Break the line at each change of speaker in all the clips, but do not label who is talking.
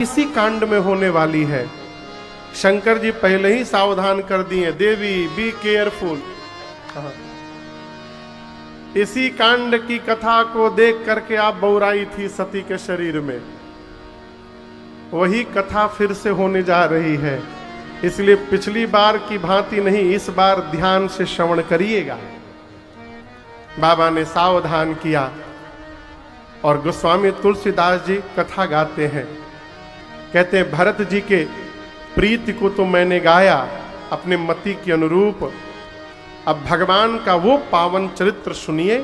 इसी कांड में होने वाली है। शंकर जी पहले ही सावधान कर दिए, देवी बी केयरफुल। इसी कांड की कथा को देख करके आप बौराई थी सती के शरीर में, वही कथा फिर से होने जा रही है। इसलिए पिछली बार की भांति नहीं, इस बार ध्यान से श्रवण करिएगा। बाबा ने सावधान किया और गोस्वामी तुलसीदास जी कथा गाते हैं। कहते हैं, भरत जी के प्रीति को तो मैंने गाया अपने मति के अनुरूप। अब भगवान का वो पावन चरित्र सुनिए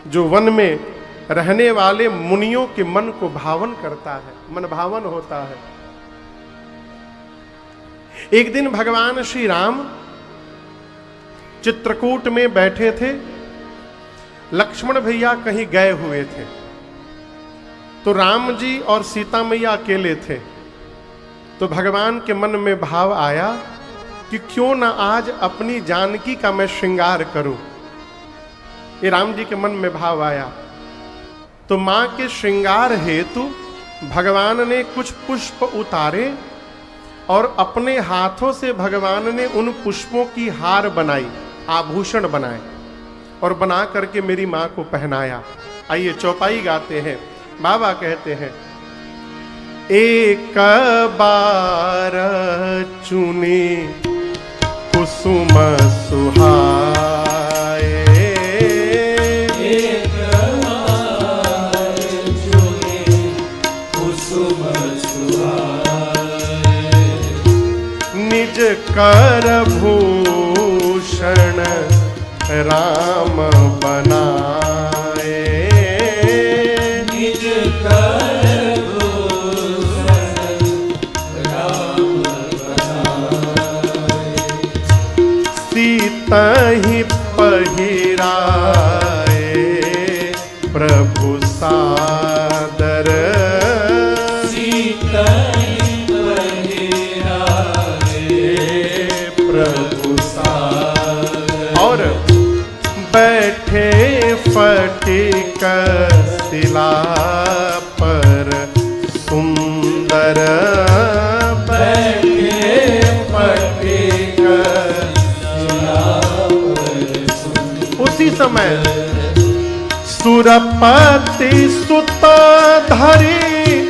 जो वन में रहने वाले मुनियों के मन को भावन करता है, मन भावन होता है। एक दिन भगवान श्री राम चित्रकूट में बैठे थे। लक्ष्मण भैया कहीं गए हुए थे, तो राम जी और सीता मैया अकेले थे। तो भगवान के मन में भाव आया कि क्यों ना आज अपनी जानकी का मैं श्रृंगार करूं। ये राम जी के मन में भाव आया। तो मां के श्रृंगार हेतु भगवान ने कुछ पुष्प उतारे और अपने हाथों से भगवान ने उन पुष्पों की हार बनाई, आभूषण बनाए और बना करके मेरी मां को पहनाया। आइए चौपाई गाते हैं। बाबा कहते हैं, एक बार चुनी कुसुम सुहाए,
एक बार चुनी कुसुम सुहाए,
निज कर भूषण राम बनाए,
निज कर भूषण राम बनाए,
सीता ही पहिराए प्रभु सादर,
सीता ही पहिराए प्रभु सादर,
और बैठे फटिक शिला पर सुंदर,
बैठे फटिक शिला पर सुंदर।
उसी समय सुरपति सुत धरी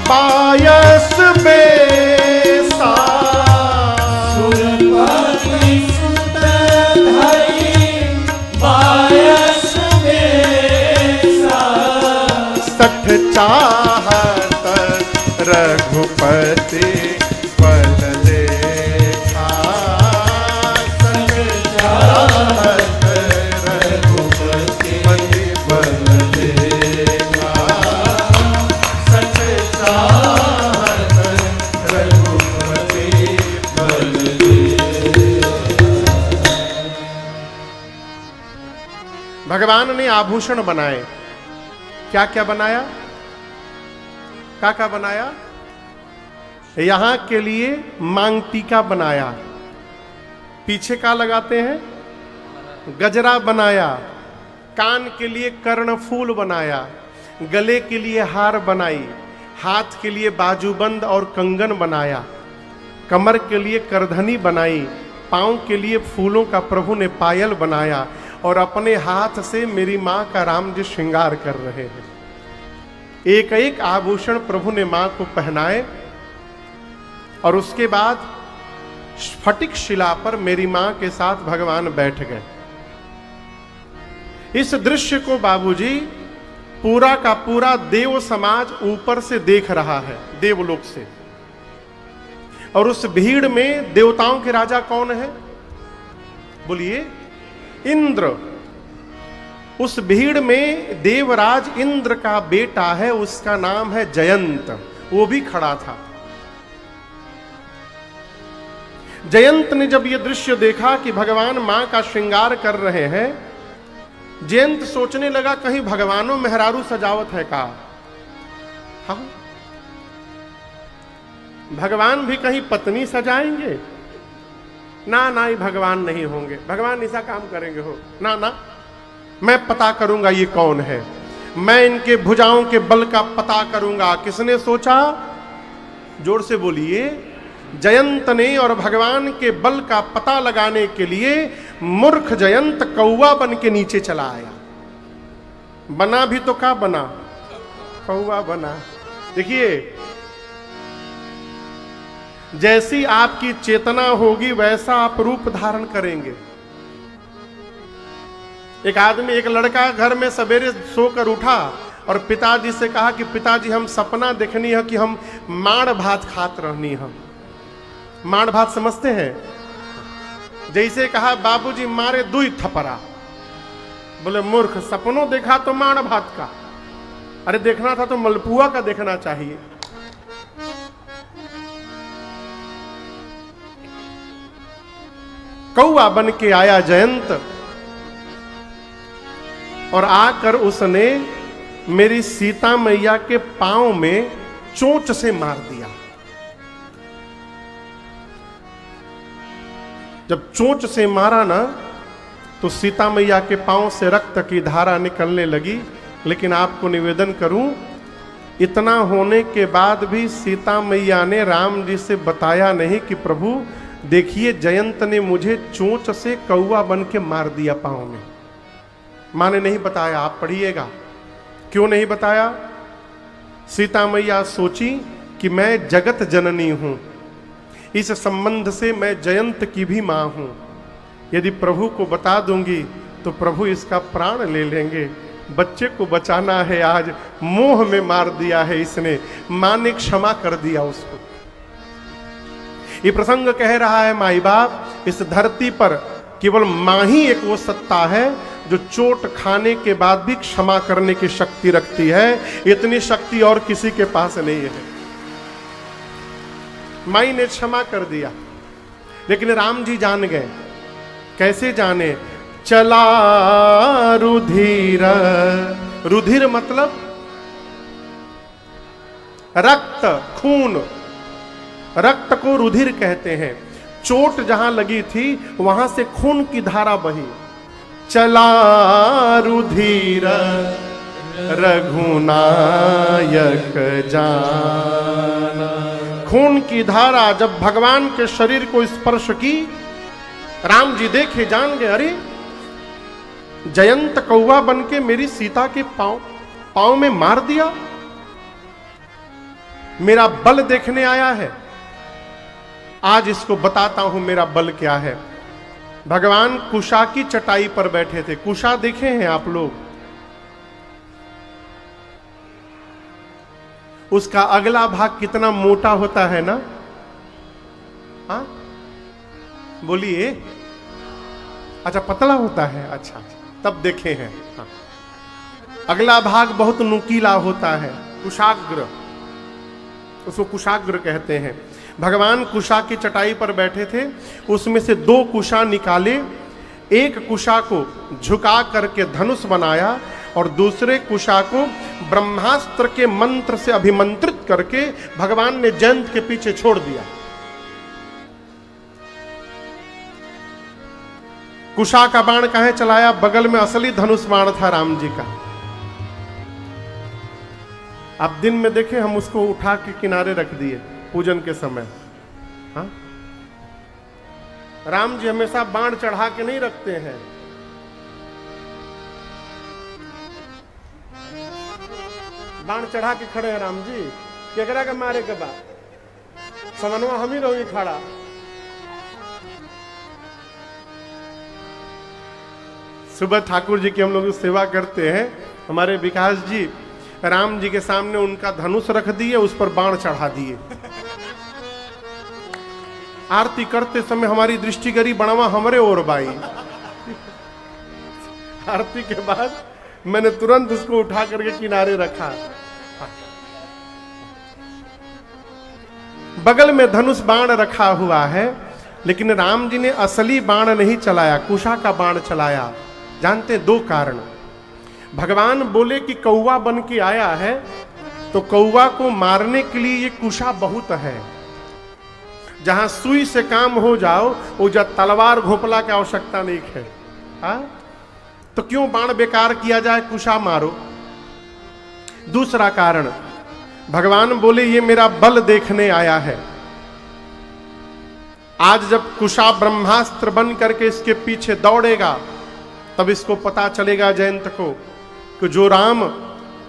बायस बेसा,
सुरपति सुत धरी बायस बेसा,
सठ चाहत रघुपति बल देखा, सठ चाहत रघुपति बल देखा, सठ चाहत रघुपति बल देखा। भगवान ने आभूषण बनाए। क्या क्या बनाया? क्या बनाया? यहां के लिए मांग टीका बनाया। पीछे का लगाते हैं? गजरा बनाया। कान के लिए कर्णफूल बनाया। गले के लिए हार बनाई। हाथ के लिए बाजूबंद और कंगन बनाया। कमर के लिए करधनी बनाई। पांव के लिए फूलों का प्रभु ने पायल बनाया। और अपने हाथ से मेरी मां का राम जी श्रृंगार कर रहे हैं। एक एक आभूषण प्रभु ने मां को पहनाए और उसके बाद स्फटिक शिला पर मेरी मां के साथ भगवान बैठ गए। इस दृश्य को बाबूजी पूरा का पूरा देव समाज ऊपर से देख रहा है, देवलोक से। और उस भीड़ में देवताओं के राजा कौन है? बोलिए, इंद्र। उस भीड़ में देवराज इंद्र का बेटा है, उसका नाम है जयंत। वो भी खड़ा था। जयंत ने जब ये दृश्य देखा कि भगवान मां का श्रृंगार कर रहे हैं, जयंत सोचने लगा कहीं भगवानों मेहरारू सजावत है का? हाँ, भगवान भी कहीं पत्नी सजाएंगे? ना ना, ये भगवान नहीं होंगे, भगवान ऐसा काम करेंगे हो ना ना। मैं पता करूंगा ये कौन है, मैं इनके भुजाओं के बल का पता करूंगा। किसने सोचा? जोर से बोलिए। जयंत ने और भगवान के बल का पता लगाने के लिए मूर्ख जयंत कौवा बन के नीचे चला आया। बना भी तो क्या बना, कौवा बना। देखिए, जैसी आपकी चेतना होगी वैसा आप रूप धारण करेंगे। एक आदमी, एक लड़का घर में सवेरे सोकर उठा और पिताजी से कहा कि पिताजी हम सपना देखनी है कि हम माड़ भात खात रहनी है। माड़ भात समझते हैं? जैसे कहा बाबूजी मारे दुई थपरा। बोले मूर्ख, सपनों देखा तो माड़ भात का, अरे देखना था तो मलपुआ का देखना चाहिए। कौवा बन के आया जयंत और आकर उसने मेरी सीता मैया के पांव में चोंच से मार दिया। जब चोंच से मारा ना तो सीता मैया के पांव से रक्त की धारा निकलने लगी। लेकिन आपको निवेदन करूं, इतना होने के बाद भी सीता मैया ने राम जी से बताया नहीं कि प्रभु देखिए जयंत ने मुझे चोंच से कौवा बन के मार दिया पांव में। माँ ने नहीं बताया, आप पढ़िएगा। क्यों नहीं बताया? सीता मैया सोची कि मैं जगत जननी हूं, इस संबंध से मैं जयंत की भी मां हूं। यदि प्रभु को बता दूंगी तो प्रभु इसका प्राण ले लेंगे। बच्चे को बचाना है, आज मोह में मार दिया है इसने। मां ने क्षमा कर दिया उसको। ये प्रसंग कह रहा है माई बाप, इस धरती पर केवल मां ही एक वो सत्ता है जो चोट खाने के बाद भी क्षमा करने की शक्ति रखती है। इतनी शक्ति और किसी के पास नहीं है। माई ने क्षमा कर दिया, लेकिन राम जी जान गए। कैसे जाने? चला रुधिर, रुधिर मतलब रक्त, खून। रक्त को रुधिर कहते हैं। चोट जहां लगी थी वहां से खून की धारा बही। चला रुधिर रघुनायक जाना। खून की धारा जब भगवान के शरीर को स्पर्श की, राम जी देखे, जान गए, अरे जयंत कौवा बन के मेरी सीता के पांव में मार दिया। मेरा बल देखने आया है, आज इसको बताता हूं मेरा बल क्या है। भगवान कुशा की चटाई पर बैठे थे। कुशा देखे हैं आप लोग? उसका अगला भाग कितना मोटा होता है ना? हाँ बोलिए। अच्छा, पतला होता है। अच्छा, तब देखे हैं। हाँ। अगला भाग बहुत नुकीला होता है, कुशाग्र, उसको कुशाग्र कहते हैं। भगवान कुशा की चटाई पर बैठे थे। उसमें से दो कुशा निकाले, एक कुशा को झुका करके धनुष बनाया और दूसरे कुशा को ब्रह्मास्त्र के मंत्र से अभिमंत्रित करके भगवान ने जयंत के पीछे छोड़ दिया। कुशा का बाण कहां चलाया? बगल में असली धनुष बाण था राम जी का। अब दिन में देखे, हम उसको उठा के किनारे रख दिए पूजन के समय। हाँ? राम जी हमेशा बाण चढ़ा के नहीं रखते हैं। बाण चढ़ा के खड़े हैं राम जी, केकरा के मारे के बाद समनवा हम ही रहोगे खड़ा। सुबह ठाकुर जी की हम लोग सेवा करते हैं। हमारे विकास जी राम जी के सामने उनका धनुष रख दिए, उस पर बाण चढ़ा दिए। आरती करते समय हमारी दृष्टि गरी बनवा हमरे और बाई। आरती के बाद मैंने तुरंत उसको उठा करके किनारे रखा। बगल में धनुष बाण रखा हुआ है, लेकिन राम जी ने असली बाण नहीं चलाया, कुशा का बाण चलाया। जानते, दो कारण। भगवान बोले कि कौवा बन के आया है, तो कौवा को मारने के लिए ये कुशा बहुत है। जहां सुई से काम हो जाओ, वो जब तलवार घोपला की आवश्यकता नहीं है। हाँ? तो क्यों बाण बेकार किया जाए, कुशा मारो। दूसरा कारण, भगवान बोले ये मेरा बल देखने आया है। आज जब कुशा ब्रह्मास्त्र बन करके इसके पीछे दौड़ेगा तब इसको पता चलेगा जयंत को कि जो राम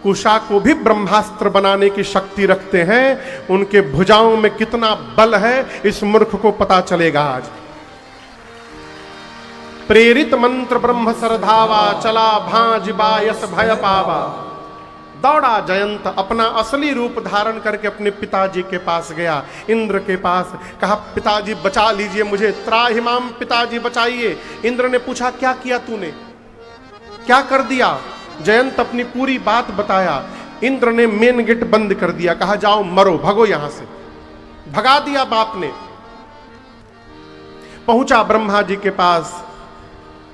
कुशा को भी ब्रह्मास्त्र बनाने की शक्ति रखते हैं उनके भुजाओं में कितना बल है, इस मूर्ख को पता चलेगा आज। प्रेरित मंत्र ब्रह्म सरधावा, चला भांज बायस भय पावा। दौड़ा जयंत, अपना असली रूप धारण करके अपने पिताजी के पास गया, इंद्र के पास। कहा पिताजी बचा लीजिए मुझे, त्राहिमाम, पिताजी बचाइए। इंद्र ने पूछा क्या किया तूने, क्या कर दिया? जयंत अपनी पूरी बात बताया। इंद्र ने मेन गेट बंद कर दिया, कहा जाओ मरो, भगो यहां से। भगा दिया बाप ने। पहुंचा ब्रह्मा जी के पास,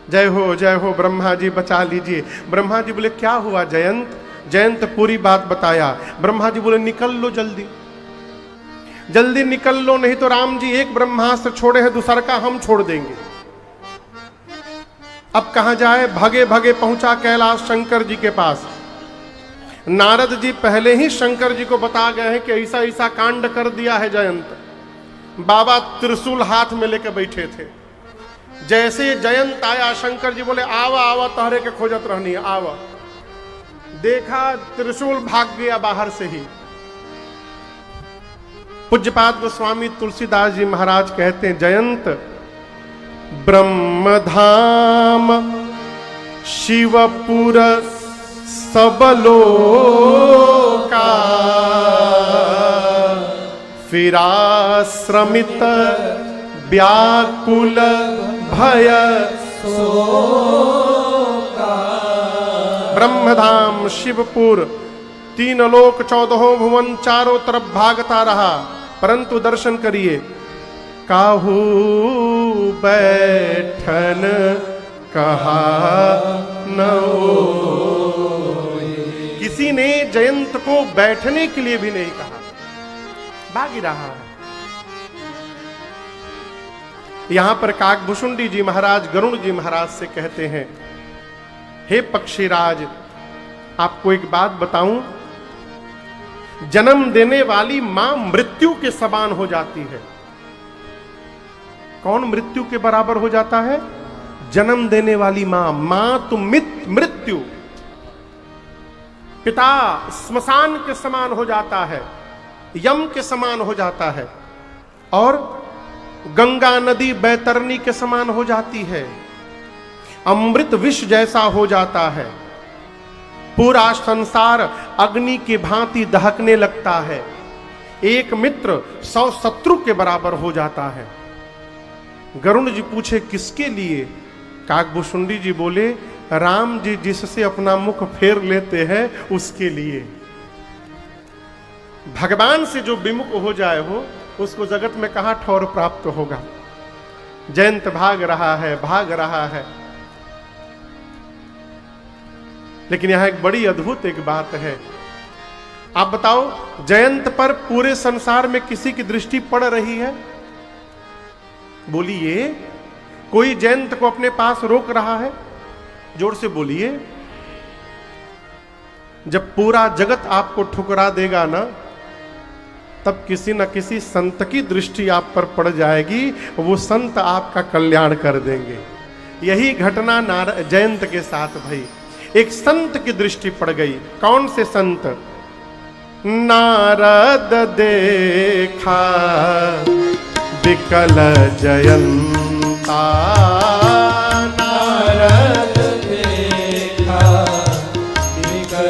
जय हो ब्रह्मा जी बचा लीजिए। ब्रह्मा जी बोले क्या हुआ जयंत? जयंत पूरी बात बताया। ब्रह्मा जी बोले निकल लो जल्दी, जल्दी निकल लो, नहीं तो राम जी एक ब्रह्मास्त्र छोड़े हैं, दूसरा का हम छोड़ देंगे। अब कहां जाए? भागे भागे पहुंचा कैलाश शंकर जी के पास। नारद जी पहले ही शंकर जी को बता गए हैं कि ऐसा ऐसा कांड कर दिया है जयंत। बाबा त्रिशूल हाथ में लेकर बैठे थे। जैसे जयंत आया शंकर जी बोले आवा आवा, तहरे के खोजत रहनी है, आवा। देखा त्रिशूल भाग गया बाहर से ही। पूज्यपाद गोस्वामी तुलसीदास जी महाराज कहते हैं जयंत ब्रह्मधाम शिवपुर सबलोका फिराश्रमित व्याकुल भय ब्रह्मधाम शिवपुर, 3 लोक 14 भुवन चारों तरफ भागता रहा, परंतु दर्शन करिए काहू बैठन कहा न होए। किसी ने जयंत को बैठने के लिए भी नहीं कहा, भाग ही रहा है। यहां पर काकभूषुंडी जी महाराज गरुड़ जी महाराज से कहते हैं हे पक्षीराज, आपको एक बात बताऊं, जन्म देने वाली मां मृत्यु के समान हो जाती है। कौन मृत्यु के बराबर हो जाता है? जन्म देने वाली मां। मां तो मृत्यु, पिता स्मशान के समान हो जाता है, यम के समान हो जाता है, और गंगा नदी बैतरनी के समान हो जाती है, अमृत विष जैसा हो जाता है, पूरा संसार अग्नि की भांति दहकने लगता है, एक मित्र 100 शत्रु के बराबर हो जाता है। गरुड़ जी पूछे किसके लिए? काकभूषुंडी जी बोले राम जी जिससे अपना मुख फेर लेते हैं उसके लिए। भगवान से जो विमुख हो जाए हो उसको जगत में कहां ठौर प्राप्त होगा। जयंत भाग रहा है, भाग रहा है, लेकिन यहां एक बड़ी अद्भुत एक बात है। आप बताओ जयंत पर पूरे संसार में किसी की दृष्टि पड़ रही है? बोलिए, कोई जयंत को अपने पास रोक रहा है? जोर से बोलिए। जब पूरा जगत आपको ठुकरा देगा ना, तब किसी न किसी संत की दृष्टि आप पर पड़ जाएगी, वो संत आपका कल्याण कर देंगे। यही घटना जयंत के साथ भई। एक संत की दृष्टि पड़ गई। कौन से संत? नारद देखा विकल जयंता,
नारद देखा विकल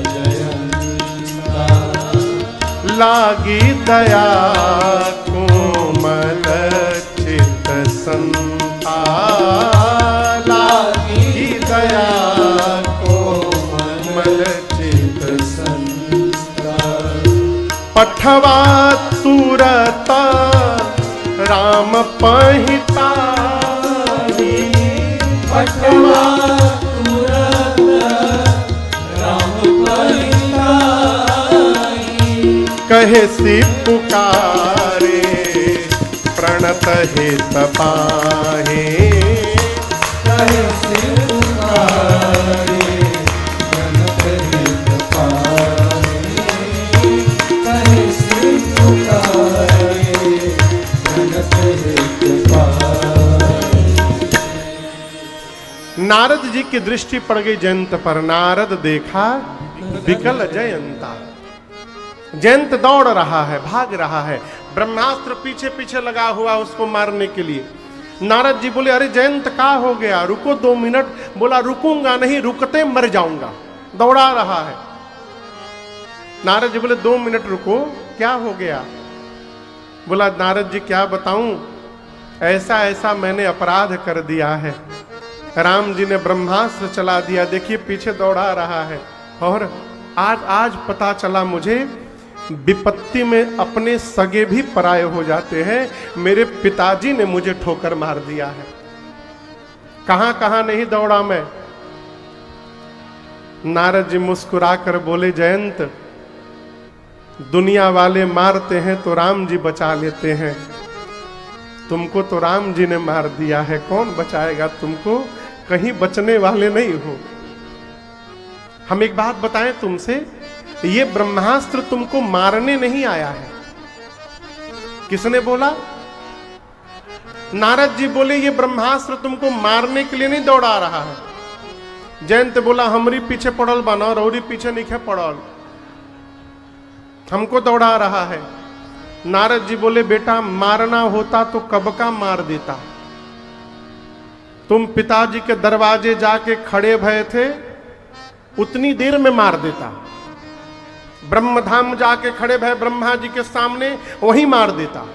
जयंता,
लागी दया कोमल चित संता, लागी दया कोमल चित संता, पठवा तुरत राम पहिता,
पठवा तुरत राम पहिता,
कहे सी पुकारे प्रणत हित पाहे,
कहे सी पुकारे प्रणत हित पाहे,
नारद जी की दृष्टि पड़ गई जयंत पर। नारद देखा विकल जयंता। जयंत दौड़ रहा है, भाग रहा है, ब्रह्मास्त्र पीछे पीछे लगा हुआ उसको मारने के लिए। नारद जी बोले अरे जयंत का हो गया, रुको 2 मिनट। बोला रुकूंगा नहीं, रुकते मर जाऊंगा। दौड़ा रहा है। नारद जी बोले 2 मिनट रुको, क्या हो गया? बोला नारद जी क्या बताऊं, ऐसा ऐसा मैंने अपराध कर दिया है। राम जी ने ब्रह्मास्त्र चला दिया, देखिए पीछे दौड़ा रहा है। और आज पता चला मुझे, विपत्ति में अपने सगे भी पराये हो जाते हैं। मेरे पिताजी ने मुझे ठोकर मार दिया है। कहां कहां नहीं दौड़ा मैं। नारद जी मुस्कुरा कर बोले जयंत, दुनिया वाले मारते हैं तो राम जी बचा लेते हैं, तुमको तो राम जी ने मार दिया है, कौन बचाएगा तुमको? कहीं बचने वाले नहीं हो। हम एक बात बताएं तुमसे, ये ब्रह्मास्त्र तुमको मारने नहीं आया है। किसने बोला? नारद जी बोले ये ब्रह्मास्त्र तुमको मारने के लिए नहीं दौड़ा रहा है। जयंत बोला हमरी पीछे पड़ल बना, रौरी पीछे नहीं पड़ल, हमको दौड़ा रहा है। नारद जी बोले बेटा मारना होता तो कब का मार देता। तुम पिताजी के दरवाजे जाके खड़े भये थे, उतनी देर में मार देता। ब्रह्मधाम जाके खड़े भये ब्रह्मा जी के सामने, वहीं मार देता।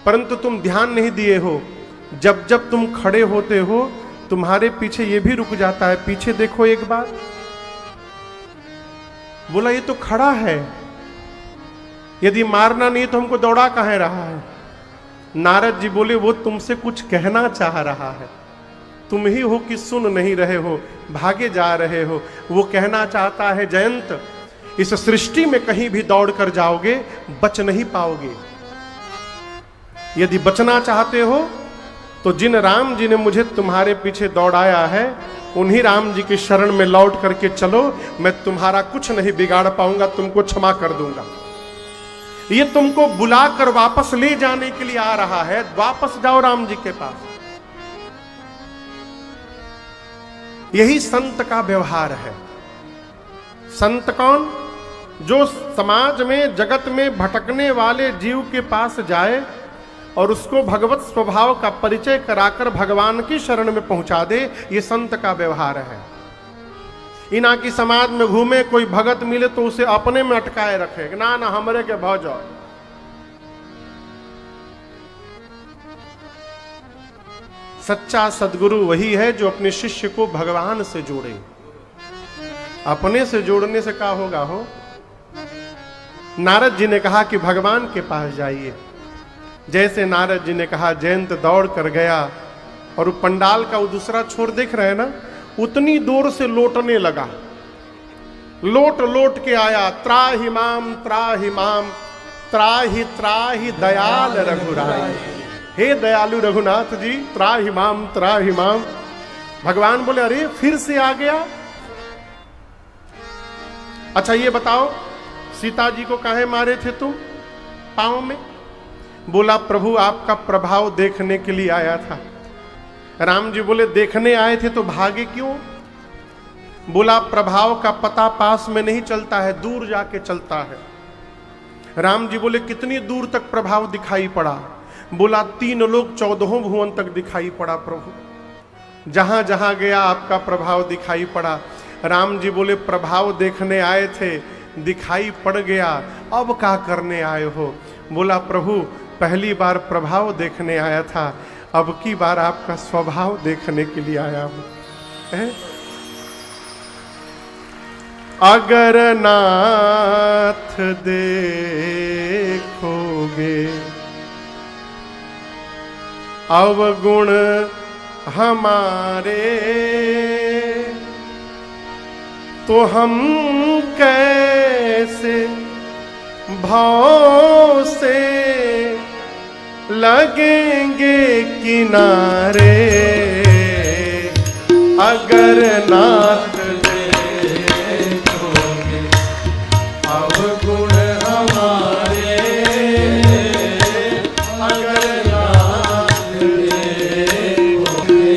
परंतु तुम ध्यान नहीं दिए हो, जब जब तुम खड़े होते हो तुम्हारे पीछे ये भी रुक जाता है, पीछे देखो एक बार। बोला ये तो खड़ा है, यदि मारना नहीं तो हमको दौड़ा काहे रहा है? नारद जी बोले वो तुमसे कुछ कहना चाह रहा है, तुम ही हो कि सुन नहीं रहे हो, भागे जा रहे हो। वो कहना चाहता है जयंत, इस सृष्टि में कहीं भी दौड़ कर जाओगे बच नहीं पाओगे। यदि बचना चाहते हो तो जिन राम जी ने मुझे तुम्हारे पीछे दौड़ाया है, उन्हीं राम जी की शरण में लौट करके चलो, मैं तुम्हारा कुछ नहीं बिगाड़ पाऊंगा, तुमको क्षमा कर दूंगा। ये तुमको बुलाकर वापस ले जाने के लिए आ रहा है, वापस जाओ राम जी के पास। यही संत का व्यवहार है। संत कौन? जो समाज में जगत में भटकने वाले जीव के पास जाए और उसको भगवत स्वभाव का परिचय कराकर भगवान की शरण में पहुंचा दे, ये संत का व्यवहार है। इना की समाज में घूमे, कोई भगत मिले तो उसे अपने में अटकाए रखे, ना ना हमरे के भाव जाओ। सच्चा सदगुरु वही है जो अपने शिष्य को भगवान से जोड़े। अपने से जोड़ने से क्या होगा हो? नारद जी ने कहा कि भगवान के पास जाइए। जैसे नारद जी ने कहा, जयंत दौड़ कर गया और वो पंडाल का वो दूसरा छोर देख रहे हैं ना, उतनी दूर से लौटने लगा। लोट लोट के आया, त्राहि माम त्राहि माम, त्राहि त्राहि दयाल रघुराई। हे दयालु रघुनाथ जी, त्राहि माम त्राहि माम। भगवान बोले अरे फिर से आ गया। अच्छा ये बताओ, सीता जी को काहे मारे थे तुम पांव में? बोला प्रभु आपका प्रभाव देखने के लिए आया था। राम जी बोले देखने आए थे तो भागे क्यों? बोला प्रभाव का पता पास में नहीं चलता है, दूर जाके चलता है। राम जी बोले कितनी दूर तक प्रभाव दिखाई पड़ा? बोला 3 लोक 14 भुवन तक दिखाई पड़ा प्रभु, जहां जहां गया आपका प्रभाव दिखाई पड़ा। राम जी बोले प्रभाव देखने आए थे, दिखाई पड़ गया, अब क्या करने आए हो? बोला प्रभु पहली बार प्रभाव देखने आया था, अब की बार आपका स्वभाव देखने के लिए आया हूं। अगर नाथ देखोगे अवगुण हमारे, तो हम कैसे भाव से लगेंगे किनारे। अगर नाथ देखोगे अवगुण हमारे, अगर नाथ देखोगे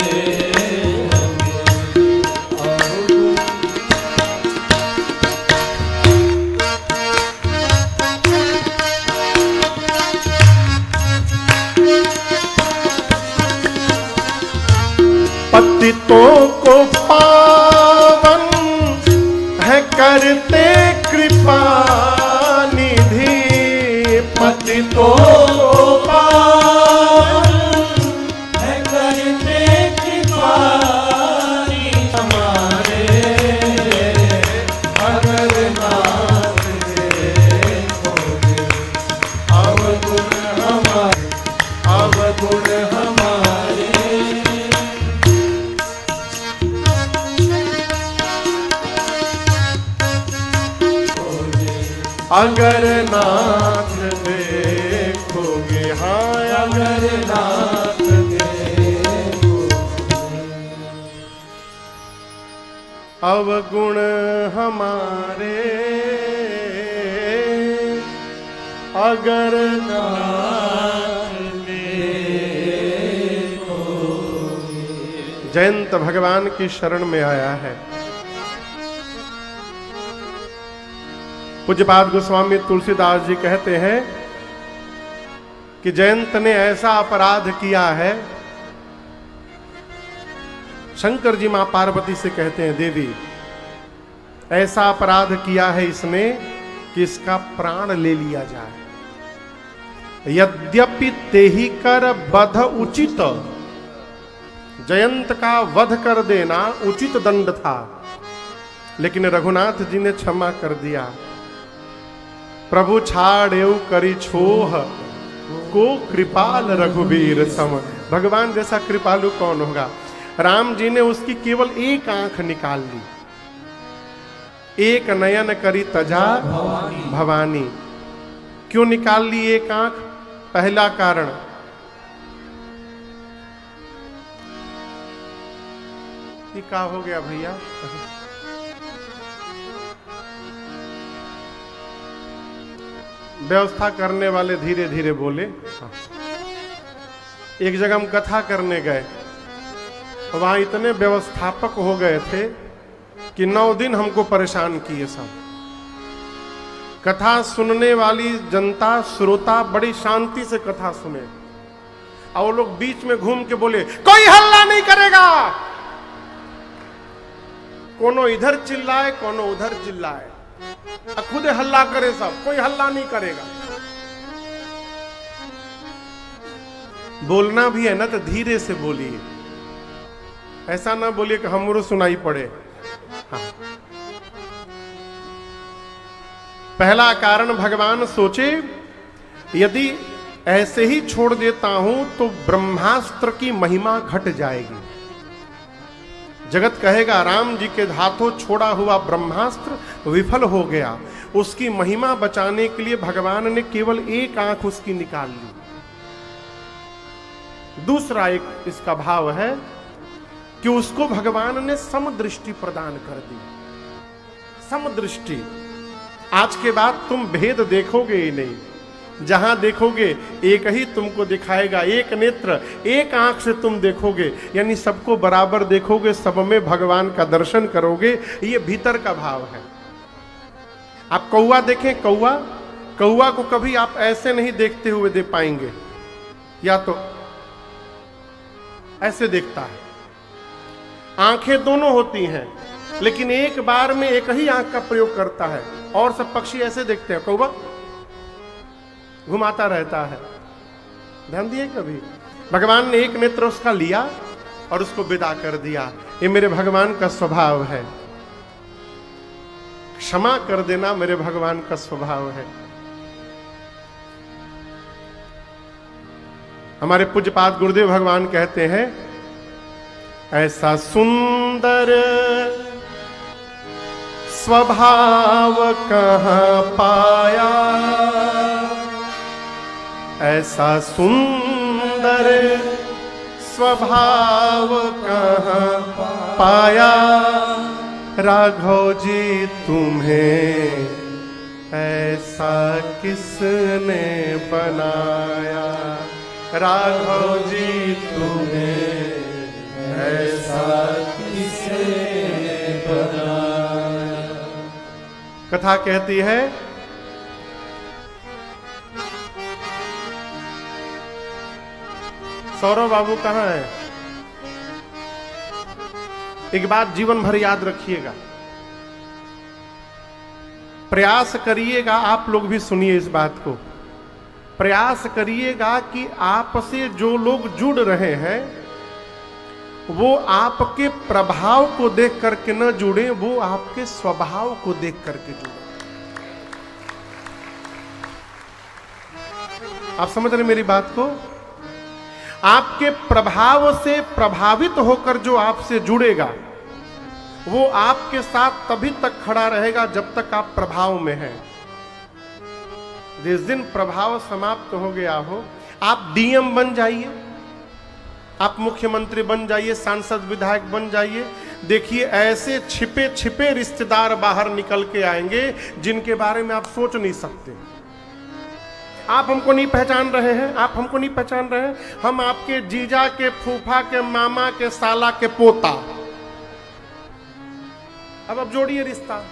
पतितों को पावन है करते कृपा निधि, पतितों को पावन
है करते कृपा हमारे अगर नाथ देखोगे अवगुण हमारे, अवगुण हमारे।
अगर नाथ देखोगे, हाँ
अगर नाथ
अवगुण हमारे, अगर नाथ जयंत भगवान की शरण में आया है। पूज्यपाद गोस्वामी तुलसीदास जी कहते हैं कि जयंत ने ऐसा अपराध किया है। शंकर जी मां पार्वती से कहते हैं, देवी ऐसा अपराध किया है इसने कि इसका प्राण ले लिया जाए। यद्यपि तेहि कर वध उचित, जयंत का वध कर देना उचित दंड था, लेकिन रघुनाथ जी ने क्षमा कर दिया। प्रभु छाड़ेऊ करी छोह को कृपाल रघुबीर सम। भगवान जैसा कृपालु कौन होगा। राम जी ने उसकी केवल एक आंख निकाल ली, एक नयन करी तजा भवानी। क्यों निकाल ली एक आंख? पहला कारण, ये क्या हो गया भैया? व्यवस्था करने वाले धीरे धीरे बोले। एक जगह हम कथा करने गए, वहां इतने व्यवस्थापक हो गए थे कि 9 दिन हमको परेशान किए सब। कथा सुनने वाली जनता, श्रोता बड़ी शांति से कथा सुने, और वो लोग बीच में घूम के बोले कोई हल्ला नहीं करेगा। कोनो इधर चिल्लाए, कोनो उधर चिल्लाए, खुद हल्ला करे सब, कोई हल्ला नहीं करेगा। बोलना भी है ना तो धीरे से बोलिए, ऐसा ना बोलिए कि हमरो सुनाई पड़े। हाँ। पहला कारण भगवान सोचे यदि ऐसे ही छोड़ देता हूं तो ब्रह्मास्त्र की महिमा घट जाएगी। जगत कहेगा राम जी के हाथों छोड़ा हुआ ब्रह्मास्त्र विफल हो गया। उसकी महिमा बचाने के लिए भगवान ने केवल एक आंख उसकी निकाल ली। दूसरा एक इसका भाव है कि उसको भगवान ने समदृष्टि प्रदान कर दी। समदृष्टि, आज के बाद तुम भेद देखोगे ही नहीं। जहां देखोगे एक ही तुमको दिखाएगा, एक नेत्र, एक आंख से तुम देखोगे, यानी सबको बराबर देखोगे, सब में भगवान का दर्शन करोगे। ये भीतर का भाव है। आप कौवा देखें, कौवा को कभी आप ऐसे नहीं देखते हुए दे पाएंगे, या तो ऐसे देखता है। आंखें दोनों होती हैं, लेकिन एक बार में एक ही आंख का प्रयोग करता है। और सब पक्षी ऐसे देखते हैं, कौवा घुमाता रहता है। ध्यान दिए कभी? भगवान ने एक नेत्र उसका लिया और उसको विदा कर दिया। ये मेरे भगवान का स्वभाव है। क्षमा कर देना मेरे भगवान का स्वभाव है। हमारे पूज्यपाद गुरुदेव भगवान कहते हैं, ऐसा सुंदर स्वभाव कहां पाया, ऐसा सुंदर स्वभाव कहां पाया, राघव जी तुम्हें ऐसा किसने बनाया, राघव जी तुम्हें ऐसा किसने बनाया। कथा कहती है सौरव बाबू कहाँ है? एक बात जीवन भर याद रखिएगा, प्रयास करिएगा, आप लोग भी सुनिए इस बात को, प्रयास करिएगा कि आपसे जो लोग जुड़ रहे हैं वो आपके प्रभाव को देख करके न जुड़े, वो आपके स्वभाव को देख करके जुड़े। आप समझ रहे मेरी बात को? आपके प्रभाव से प्रभावित होकर जो आपसे जुड़ेगा वो आपके साथ तभी तक खड़ा रहेगा जब तक आप प्रभाव में हैं। जिस दिन प्रभाव समाप्त हो गया हो, आप डीएम बन जाइए, आप मुख्यमंत्री बन जाइए, सांसद विधायक बन जाइए, देखिए ऐसे छिपे छिपे रिश्तेदार बाहर निकल के आएंगे जिनके बारे में आप सोच नहीं सकते। आप हमको नहीं पहचान रहे हैं, आप हमको नहीं पहचान रहे हैं, हम आपके जीजा के फूफा के मामा के साला के पोता। अब जोड़िए रिश्ता।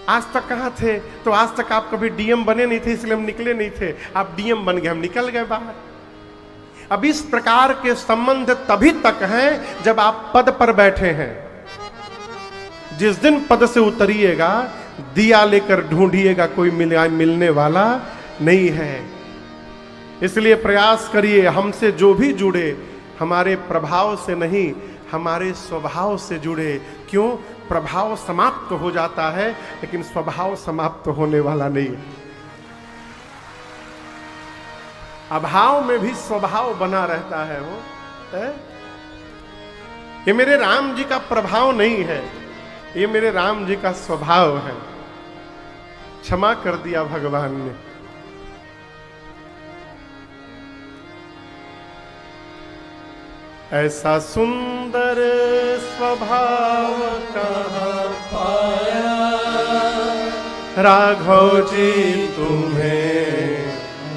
आज तक कहां थे? तो आज तक आप कभी डीएम बने नहीं थे, इसलिए हम निकले नहीं थे। आप डीएम बन गए, हम निकल गए बाहर। अब इस प्रकार के संबंध तभी तक हैं जब आप पद पर बैठे हैं। जिस दिन पद से उतरिएगा, दिया लेकर ढूंढिएगा, कोई मिलने वाला नहीं है। इसलिए प्रयास करिए, हमसे जो भी जुड़े हमारे प्रभाव से नहीं, हमारे स्वभाव से जुड़े। क्यों? प्रभाव समाप्त हो जाता है लेकिन स्वभाव समाप्त होने वाला नहीं है। अभाव में भी स्वभाव बना रहता है वो है? ये मेरे राम जी का प्रभाव नहीं है, ये मेरे राम जी का स्वभाव है। क्षमा कर दिया भगवान ने। ऐसा सुंदर स्वभाव कहाँ पाया, राघव जी तुम्हें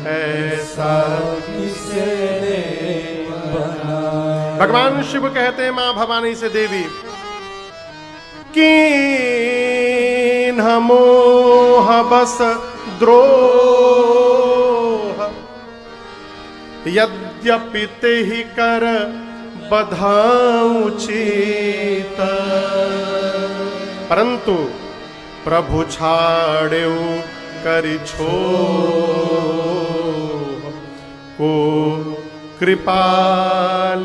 ऐसा
किसने बनाया।
भगवान शिव कहते हैं मां भवानी से, देवी कीन्ह मोह बस द्रोह, यद्यपि ते ही कर बधाऊं चीत, परंतु प्रभु छाड़ेऊ करि छोह, को कृपाल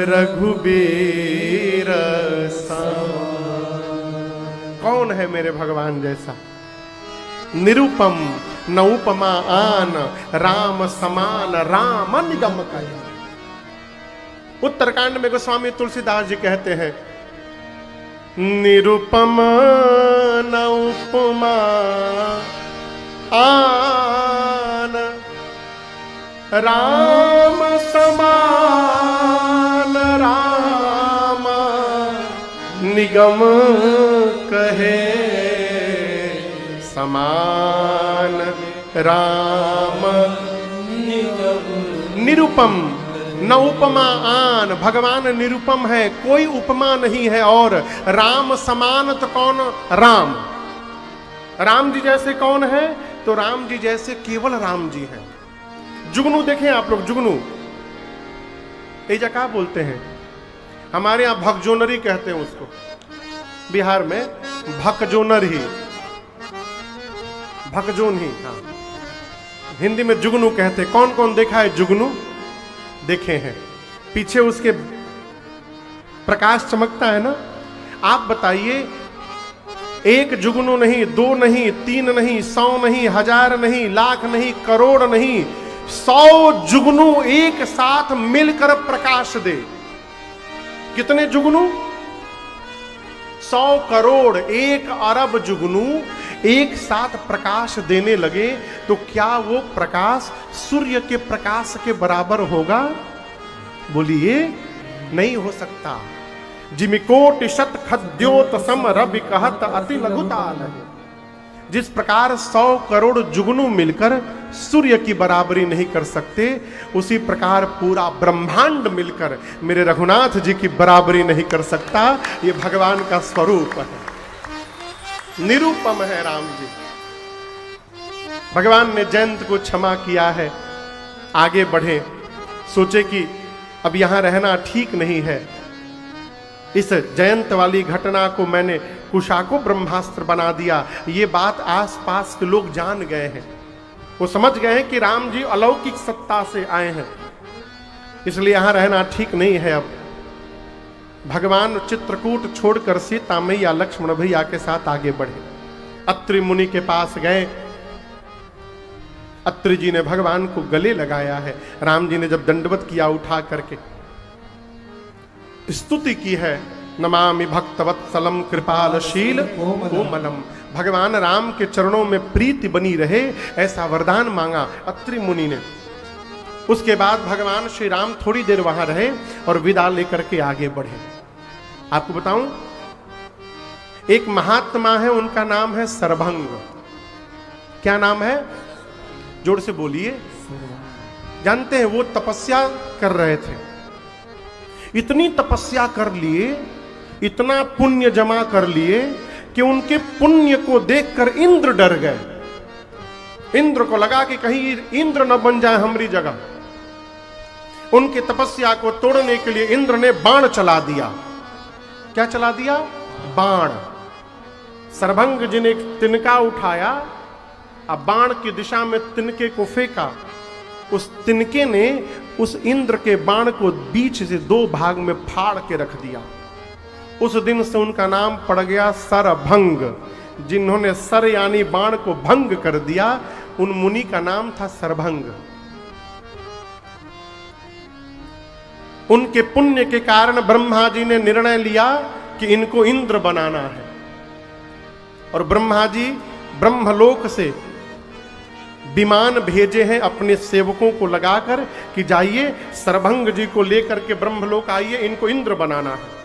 रघुबीर समान। कौन है मेरे भगवान जैसा? निरुपम न उपमा आन, राम समान राम निगम कया। उत्तरकांड में गोस्वामी तुलसीदास जी कहते हैं, निरुपम न उपमा आन, राम समान राम निगम कहे, समान राम निरुपम न उपमा आन। भगवान निरुपम है, कोई उपमा नहीं है। और राम समान तो कौन? राम। राम जी जैसे कौन है? तो राम जी जैसे केवल राम जी हैं। जुगनू देखें आप लोग, जुगनू एजा क्या बोलते हैं? हमारे यहां भगजोनरी कहते हैं उसको, बिहार में भकजोनर ही, भकजोन ही, हाँ, हिंदी में जुगनू कहते हैं। कौन कौन देखा है जुगनू? देखे हैं, पीछे उसके प्रकाश चमकता है ना। आप बताइए, एक जुगनू नहीं, दो नहीं, तीन नहीं, 100 नहीं, 1000 नहीं, लाख नहीं, करोड़ नहीं, 100 जुगनू एक साथ मिलकर प्रकाश दे। कितने जुगनू? 100 करोड़, 1 अरब जुगनू एक साथ प्रकाश देने लगे तो क्या वो प्रकाश सूर्य के प्रकाश के बराबर होगा? बोलिए, नहीं हो सकता। जिमिकोटि शत खद्योत सम रवि कहत अति लघुताल। जिस प्रकार 100 करोड़ जुगनू मिलकर सूर्य की बराबरी नहीं कर सकते, उसी प्रकार पूरा ब्रह्मांड मिलकर मेरे रघुनाथ जी की बराबरी नहीं कर सकता। ये भगवान का स्वरूप है, निरुपम है राम जी। भगवान ने जयंत को क्षमा किया है, आगे बढ़े, सोचे कि अब यहां रहना ठीक नहीं है, इस जयंत वाली घटना को मैंने कुशा को ब्रह्मास्त्र बना दिया। ये बात आसपास के लोग जान गए हैं, वो समझ गए हैं कि राम जी अलौकिक सत्ता से आए हैं, इसलिए यहां रहना ठीक नहीं है। अब भगवान चित्रकूट छोड़कर सीता मैया लक्ष्मण भैया के साथ आगे बढ़े। अत्रि मुनि के पास गए। अत्रि जी ने भगवान को गले लगाया है। राम जी ने जब दंडवत किया उठा करके, स्तुति की है, नमामि भक्तवत्सलम कृपालशील कोमलम। भगवान राम के चरणों में प्रीति बनी रहे, ऐसा वरदान मांगा अत्रि मुनि ने। उसके बाद भगवान श्री राम थोड़ी देर वहां रहे और विदा लेकर के आगे बढ़े। आपको बताऊं, एक महात्मा है, उनका नाम है सरभंग। क्या नाम है? जोर से बोलिए। जानते हैं, वो तपस्या कर रहे थे। इतनी तपस्या कर लिए, इतना पुण्य जमा कर लिए कि उनके पुण्य को देखकर इंद्र डर गए। इंद्र को लगा कि कहीं इंद्र न बन जाए हमारी जगह। उनकी तपस्या को तोड़ने के लिए इंद्र ने बाण चला दिया। क्या चला दिया? बाण। सरभंग जी ने एक तिनका उठाया, अब बाण की दिशा में तिनके को फेंका। उस तिनके ने उस इंद्र के बाण को बीच से दो भाग में फाड़ के रख दिया। उस दिन से उनका नाम पड़ गया सरभंग। जिन्होंने सर यानी बाण को भंग कर दिया, उन मुनि का नाम था सरभंग। उनके पुण्य के कारण ब्रह्मा जी ने निर्णय लिया कि इनको इंद्र बनाना है, और ब्रह्मा जी ब्रह्मलोक से विमान भेजे हैं अपने सेवकों को लगाकर कि जाइए सरभंग जी को लेकर के ब्रह्मलोक आइए, इनको इंद्र बनाना है।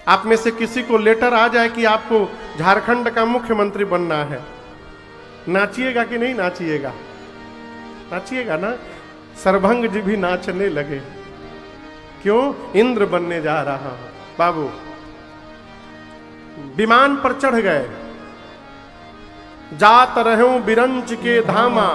आप में से किसी को लेटर आ जाए कि आपको झारखंड का मुख्यमंत्री बनना है, नाचिएगा कि नहीं नाचिएगा? नाचिएगा ना। सरभंग जी भी नाचने लगे। क्यों? इंद्र बनने जा रहा हूं बाबू। विमान पर चढ़ गए। जात रहूं बिरंच के धामा,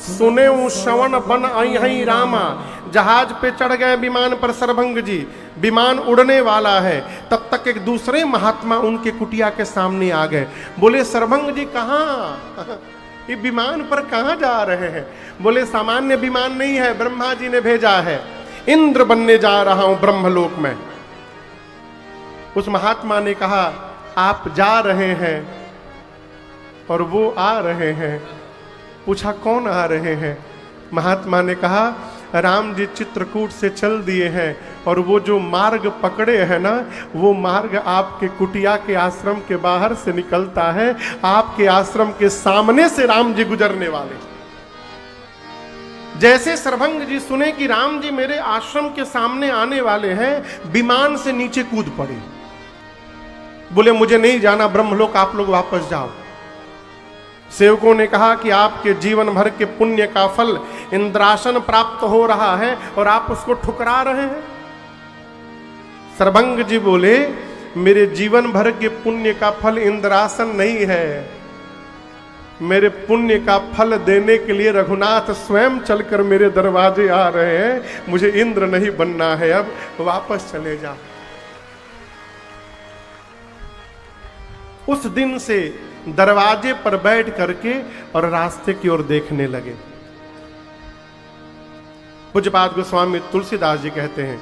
सुने श्रवण बन आई रामा। जहाज पे चढ़ गए विमान पर सरभंग जी। विमान उड़ने वाला है, तब तक एक दूसरे महात्मा उनके कुटिया के सामने आ गए। बोले सरभंग जी कहाँ? ये विमान पर कहाँ जा रहे हैं? बोले सामान्य विमान नहीं है, ब्रह्मा जी ने भेजा है, इंद्र बनने जा रहा हूं ब्रह्मलोक में। उस महात्मा ने कहा आप जा रहे हैं और वो आ रहे हैं। पूछा कौन आ रहे हैं? महात्मा ने कहा राम जी चित्रकूट से चल दिए हैं, और वो जो मार्ग पकड़े हैं ना, वो मार्ग आपके कुटिया के आश्रम के बाहर से निकलता है। आपके आश्रम के सामने से राम जी गुजरने वाले। जैसे सरभंग जी सुने कि राम जी मेरे आश्रम के सामने आने वाले हैं, विमान से नीचे कूद पड़े। बोले मुझे नहीं जाना ब्रह्मलोक, आप लोग वापस जाओ। सेवकों ने कहा कि आपके जीवन भर के पुण्य का फल इंद्रासन प्राप्त हो रहा है और आप उसको ठुकरा रहे हैं। सरभंग जी बोले मेरे जीवन भर के पुण्य का फल इंद्रासन नहीं है, मेरे पुण्य का फल देने के लिए रघुनाथ स्वयं चलकर मेरे दरवाजे आ रहे हैं। मुझे इंद्र नहीं बनना है, अब वापस चले जा। उस दिन से दरवाजे पर बैठ करके और रास्ते की ओर देखने लगे। पूज्यपाद गोस्वामी तुलसीदास जी कहते हैं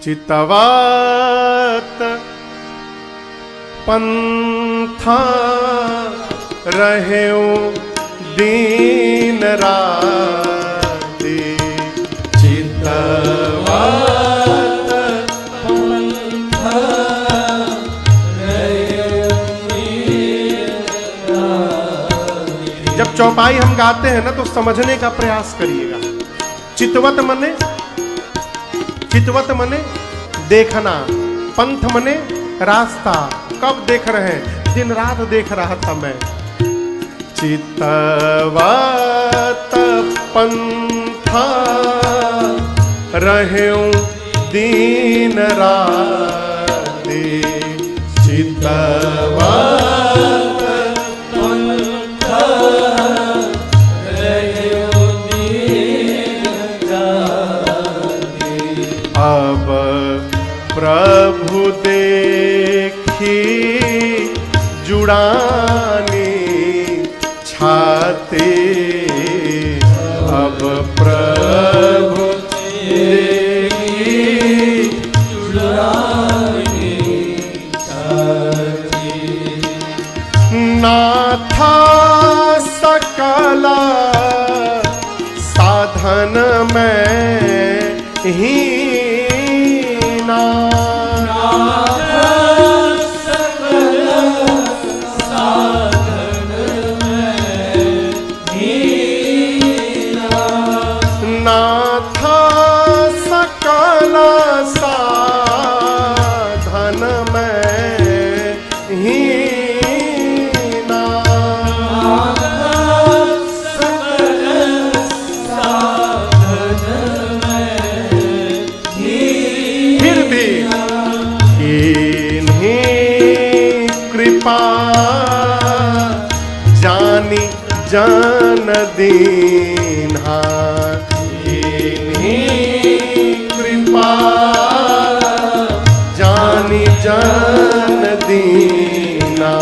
चितवत पंथा रहेऊ दीन राती, चितवत जब चौपाई हम गाते हैं ना तो समझने का प्रयास करिएगा। चितवत मने देखना, पंथ मने रास्ता। कब देख रहे हैं? दिन रात देख रहा था मैं। चितवत पंथा रहेऊ दीन राती, चितवत अब चाहते अब प्रभु तेरी
जुड़ानी चाहती।
नाथा सकला साधन में हीना, जानी जान दीन्हा, इन्हीं कृपा जानी जान दीना,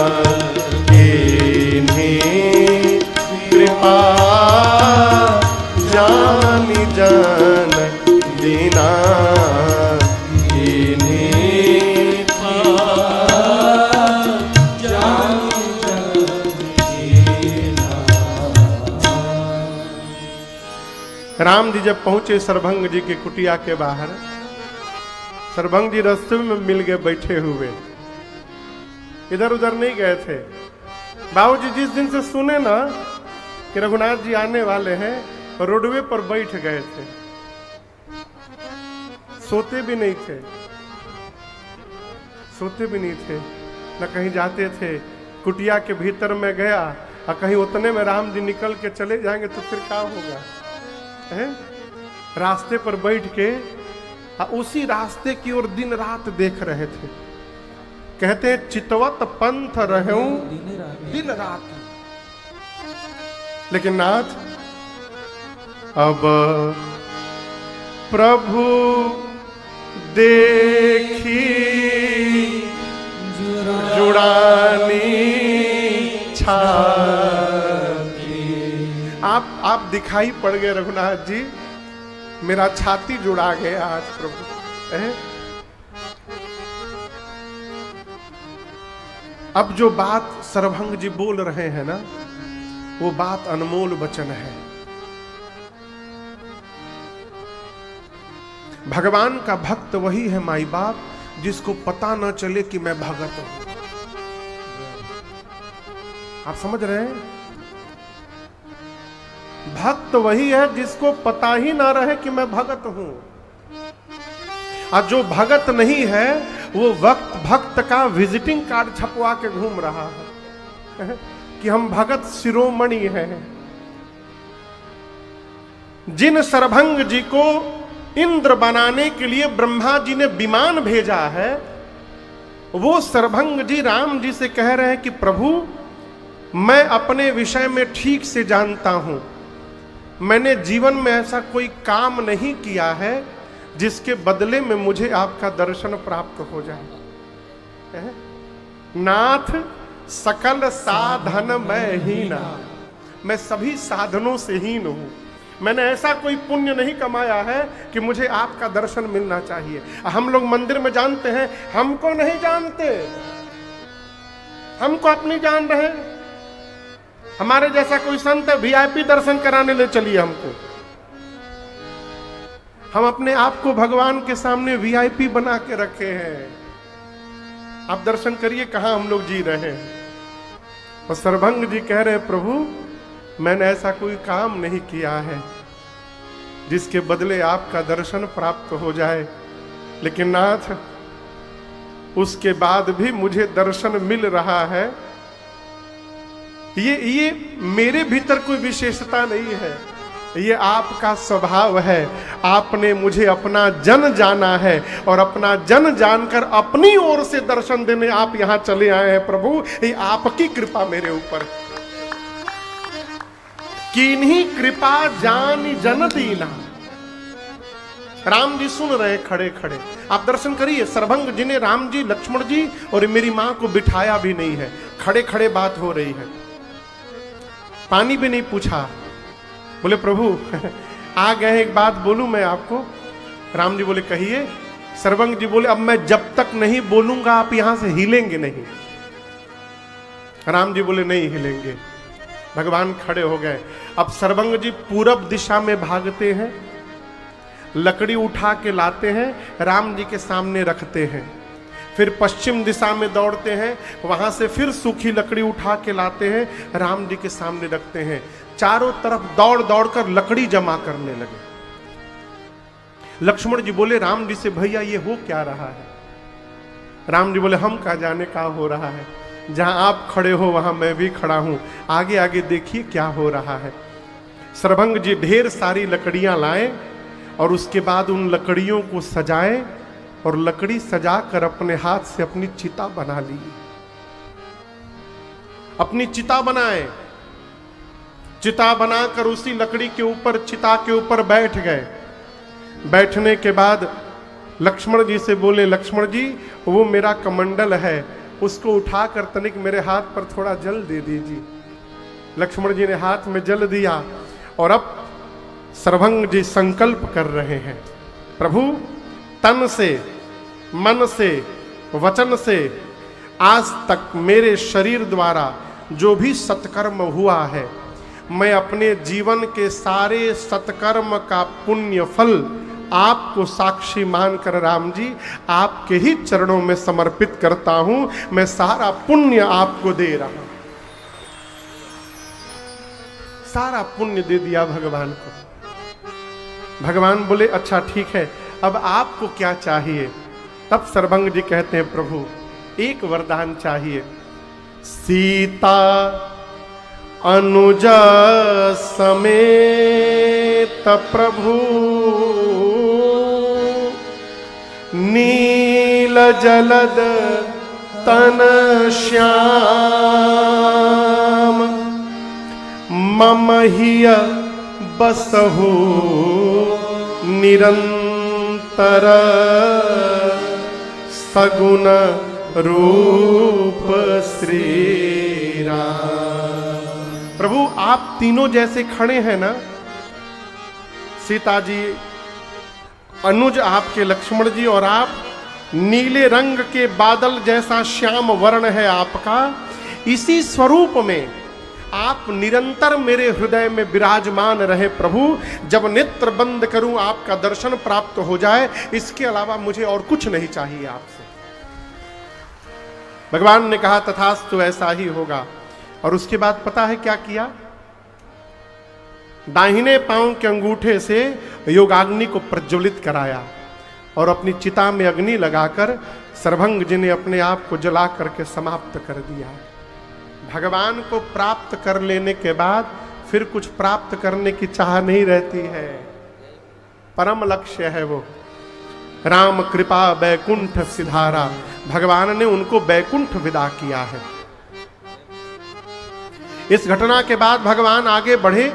इन्हीं कृपा जानी जान दीना, राम जी जब पहुंचे सरभंग जी की कुटिया के बाहर, सरभंग जी रास्ते में मिल गए बैठे हुए, इधर उधर नहीं गए थे। बाबूजी जिस दिन से सुने ना कि रघुनाथ जी आने वाले हैं, रोडवे पर बैठ गए थे, सोते भी नहीं थे, सोते भी नहीं थे, न कहीं जाते थे। कुटिया के भीतर में गया और कहीं उतने में राम जी निकल के चले जाएंगे तो फिर क्या होगा है? रास्ते पर बैठ के उसी रास्ते की ओर दिन रात देख रहे थे। कहते हैं चितवत पंथ रहूं दिन रात। लेकिन नाथ अब प्रभु देखी जुड़ानी छाती। आप दिखाई पड़ गए रघुनाथ जी, मेरा छाती जुड़ा गया आज प्रभु। अब जो बात सरभंग जी बोल रहे हैं ना, वो बात अनमोल वचन है। भगवान का भक्त वही है माई बाप जिसको पता न चले कि मैं भगत हूं। आप समझ रहे हैं? भक्त वही है जिसको पता ही ना रहे कि मैं भगत हूं। और जो भगत नहीं है वो भक्त का विजिटिंग कार्ड छपवा के घूम रहा है कि हम भगत शिरोमणि हैं। जिन सरभंग जी को इंद्र बनाने के लिए ब्रह्मा जी ने विमान भेजा है, वो सरभंग जी राम जी से कह रहे हैं कि प्रभु मैं अपने विषय में ठीक से जानता हूं, मैंने जीवन में ऐसा कोई काम नहीं किया है जिसके बदले में मुझे आपका दर्शन प्राप्त हो जाए। नाथ सकल साधन मैं हीना, मैं सभी साधनों से हीन हूं। मैंने ऐसा कोई पुण्य नहीं कमाया है कि मुझे आपका दर्शन मिलना चाहिए। हम लोग मंदिर में जानते हैं, हमको नहीं जानते, हमको अपनी जान रहे। हमारे जैसा कोई संत है, वीआईपी दर्शन कराने ले चलिए हमको। हम अपने आप को भगवान के सामने वीआईपी बना के रखे हैं। आप दर्शन करिए कहां हम लोग जी रहे हैं। और सरभंग जी कह रहे प्रभु मैंने ऐसा कोई काम नहीं किया है जिसके बदले आपका दर्शन प्राप्त हो जाए। लेकिन नाथ उसके बाद भी मुझे दर्शन मिल रहा है। ये मेरे भीतर कोई विशेषता नहीं है, ये आपका स्वभाव है। आपने मुझे अपना जन जाना है और अपना जन जानकर अपनी ओर से दर्शन देने आप यहां चले आए हैं। प्रभु ये आपकी कृपा मेरे ऊपर, किन्हीं कृपा जान जन दीना। राम जी सुन रहे खड़े खड़े, आप दर्शन करिए। सरभंग जी ने राम जी, लक्ष्मण जी और मेरी मां को बिठाया भी नहीं है, खड़े खड़े बात हो रही है। पानी भी नहीं पूछा। बोले प्रभु आ गए, एक बात बोलूं मैं आपको। राम जी बोले कहिए। सर्वंग जी बोले अब मैं जब तक नहीं बोलूंगा आप यहां से हिलेंगे नहीं। राम जी बोले नहीं हिलेंगे। भगवान खड़े हो गए। अब सर्वंग जी पूरब दिशा में भागते हैं, लकड़ी उठा के लाते हैं, राम जी के सामने रखते हैं। फिर पश्चिम दिशा में दौड़ते हैं, वहां से फिर सूखी लकड़ी उठा के लाते हैं, राम जी के सामने रखते हैं। चारों तरफ दौड़ दौड़ कर लकड़ी जमा करने लगे। लक्ष्मण जी बोले राम जी से भैया ये हो क्या रहा है? राम जी बोले हम क्या जाने क्या हो रहा है, जहां आप खड़े हो वहां मैं भी खड़ा हूं, आगे आगे देखिए क्या हो रहा है। सर्वंग जी ढेर सारी लकड़ियां लाए और उसके बाद उन लकड़ियों को सजाए और लकड़ी सजाकर अपने हाथ से अपनी चिता बना ली। अपनी चिता बनाए, चिता बनाकर उसी लकड़ी के ऊपर, चिता के ऊपर बैठ गए। बैठने के बाद लक्ष्मण जी से बोले लक्ष्मण जी वो मेरा कमंडल है, उसको उठाकर तनिक मेरे हाथ पर थोड़ा जल दे दीजिए। लक्ष्मण जी ने हाथ में जल दिया और अब सर्वंग जी संकल्प कर रहे हैं, प्रभु तन से, मन से, वचन से आज तक मेरे शरीर द्वारा जो भी सत्कर्म हुआ है, मैं अपने जीवन के सारे सत्कर्म का पुण्य फल आपको साक्षी मानकर राम जी आपके ही चरणों में समर्पित करता हूं। मैं सारा पुण्य आपको दे रहा हूं। सारा पुण्य दे दिया भगवान को। भगवान बोले अच्छा ठीक है, अब आपको क्या चाहिए? तब सर्वंग जी कहते हैं प्रभु एक वरदान चाहिए। सीता अनुज समेत प्रभु नील जलद तन श्याम मम हिय बसहु निरंतर सगुण रूप श्री राम। प्रभु आप तीनों जैसे खड़े हैं ना, सीता जी, अनुज आपके लक्ष्मण जी और आप, नीले रंग के बादल जैसा श्याम वर्ण है आपका, इसी स्वरूप में आप निरंतर मेरे हृदय में विराजमान रहे प्रभु। जब नेत्र बंद करूं आपका दर्शन प्राप्त हो जाए, इसके अलावा मुझे और कुछ नहीं चाहिए आपसे। भगवान ने कहा तथास्तु ऐसा ही होगा। और उसके बाद पता है क्या किया? दाहिने पांव के अंगूठे से योगाग्नि को प्रज्वलित कराया और अपनी चिता में अग्नि लगाकर सर्वंग जी ने अपने आप को जला करके समाप्त कर दिया। भगवान को प्राप्त कर लेने के बाद फिर कुछ प्राप्त करने की चाह नहीं रहती है। परम लक्ष्य है वो। राम कृपा बैकुंठ सिधारा, भगवान ने उनको बैकुंठ विदा किया है। इस घटना के बाद भगवान आगे बढ़े।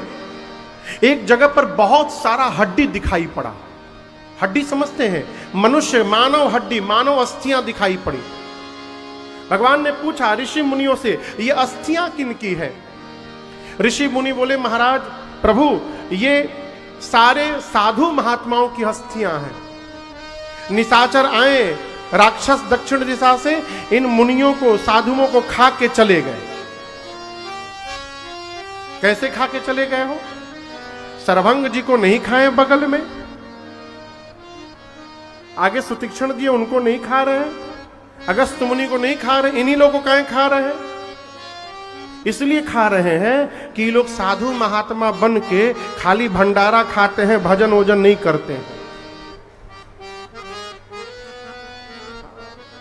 एक जगह पर बहुत सारा हड्डी दिखाई पड़ा। हड्डी समझते हैं, मनुष्य, मानव हड्डी, मानव अस्थियां दिखाई पड़ी। भगवान ने पूछा ऋषि मुनियों से, ये अस्थियां किनकी है? ऋषि मुनि बोले महाराज प्रभु ये सारे साधु महात्माओं की अस्थियां हैं। निशाचर आए राक्षस दक्षिण दिशा से, इन मुनियों को, साधुओं को खा के चले गए। कैसे खा के चले गए हो? सर्वंग जी को नहीं खाए बगल में, आगे सुतीक्षण जी उनको नहीं खा रहे हैं, अगस्त मुनि को नहीं खा रहे, इन्हीं लोगों को कहीं खा रहे हैं? इसलिए खा रहे हैं कि लोग साधु महात्मा बन के खाली भंडारा खाते हैं, भजन वोजन नहीं करते हैं।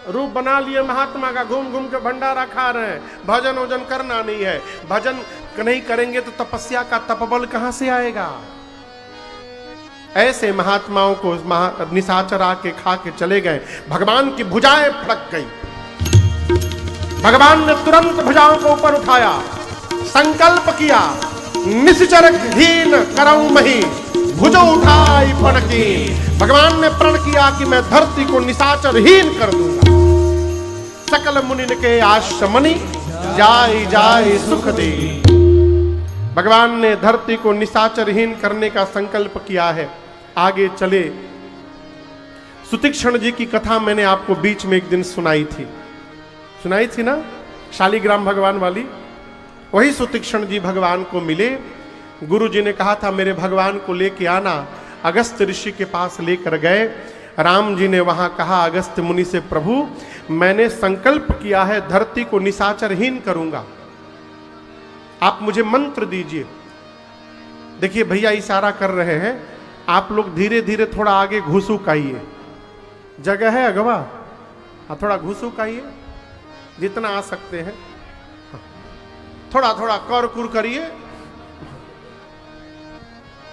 रूप बना लिए महात्मा का, घूम घूम के भंडारा खा रहे हैं, भजन वोजन करना नहीं है। भजन नहीं करेंगे तो तपस्या का तपबल कहां से आएगा? ऐसे महात्माओं को निशाचर आके खा के चले गए। भगवान की भुजाएं फड़क गई। भगवान ने तुरंत भुजाओं को ऊपर उठाया, संकल्प किया, निश्चर हीन करऊं मही भुजो उठाई पणकीन। भगवान ने प्रण किया कि मैं धरती को निशाचर हीन कर दूंगा। सकल मुनि के आश्रमणि जाय जाय सुख दे। भगवान ने धरती को निशाचरहीन करने का संकल्प किया है। आगे चले। सुतीक्ष्ण जी की कथा मैंने आपको बीच में एक दिन सुनाई थी ना, शालिग्राम भगवान वाली। वही सुतीक्ष्ण जी भगवान को मिले। गुरु जी ने कहा था मेरे भगवान को लेके आना। अगस्त ऋषि के पास लेकर गए। राम जी ने वहां कहा अगस्त मुनि से, प्रभु मैंने संकल्प किया है धरती को निशाचरहीन करूंगा, आप मुझे मंत्र दीजिए। देखिए भैया इशारा कर रहे हैं, आप लोग धीरे धीरे थोड़ा आगे घुसूक आइए, जगह है अगवा, हाँ थोड़ा घुसूक आइए जितना आ सकते हैं। थोड़ा थोड़ा कर कुर करिए,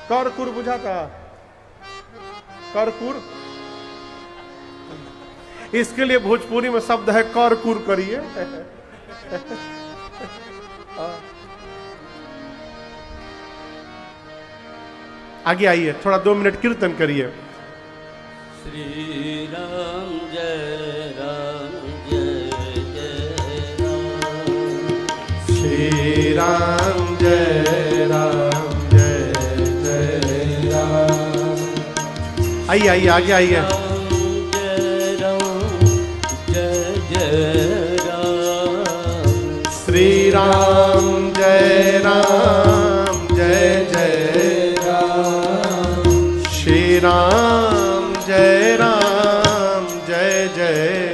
कर कुर बुझाता, कर कुर, इसके लिए भोजपुरी में शब्द है कर कुर करिए। आगे आइए, थोड़ा 2 मिनट कीर्तन करिए।
श्री राम जय राम,
श्री राम जय राम जय जय राम। आइए आइए आगे आइए। श्री राम जय राम जय जय राम, श्री राम जय राम जय जय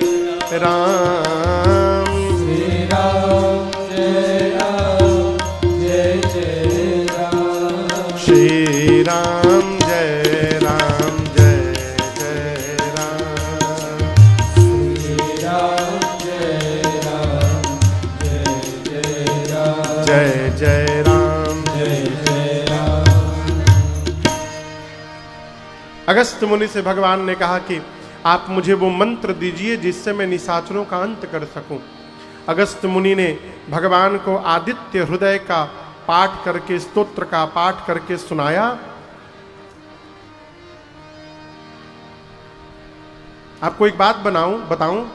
राम,
श्री राम जय राम जय जय राम,
श्री राम जय राम जय जय राम,
श्री राम जय राम जय जय राम,
जय जय राम
जय जय राम।
अगस्त मुनि से भगवान ने कहा कि आप मुझे वो मंत्र दीजिए जिससे मैं निशाचरों का अंत कर सकूं। अगस्त मुनि ने भगवान को आदित्य हृदय का पाठ करके, स्तोत्र का पाठ करके सुनाया। आपको एक बात बताऊं,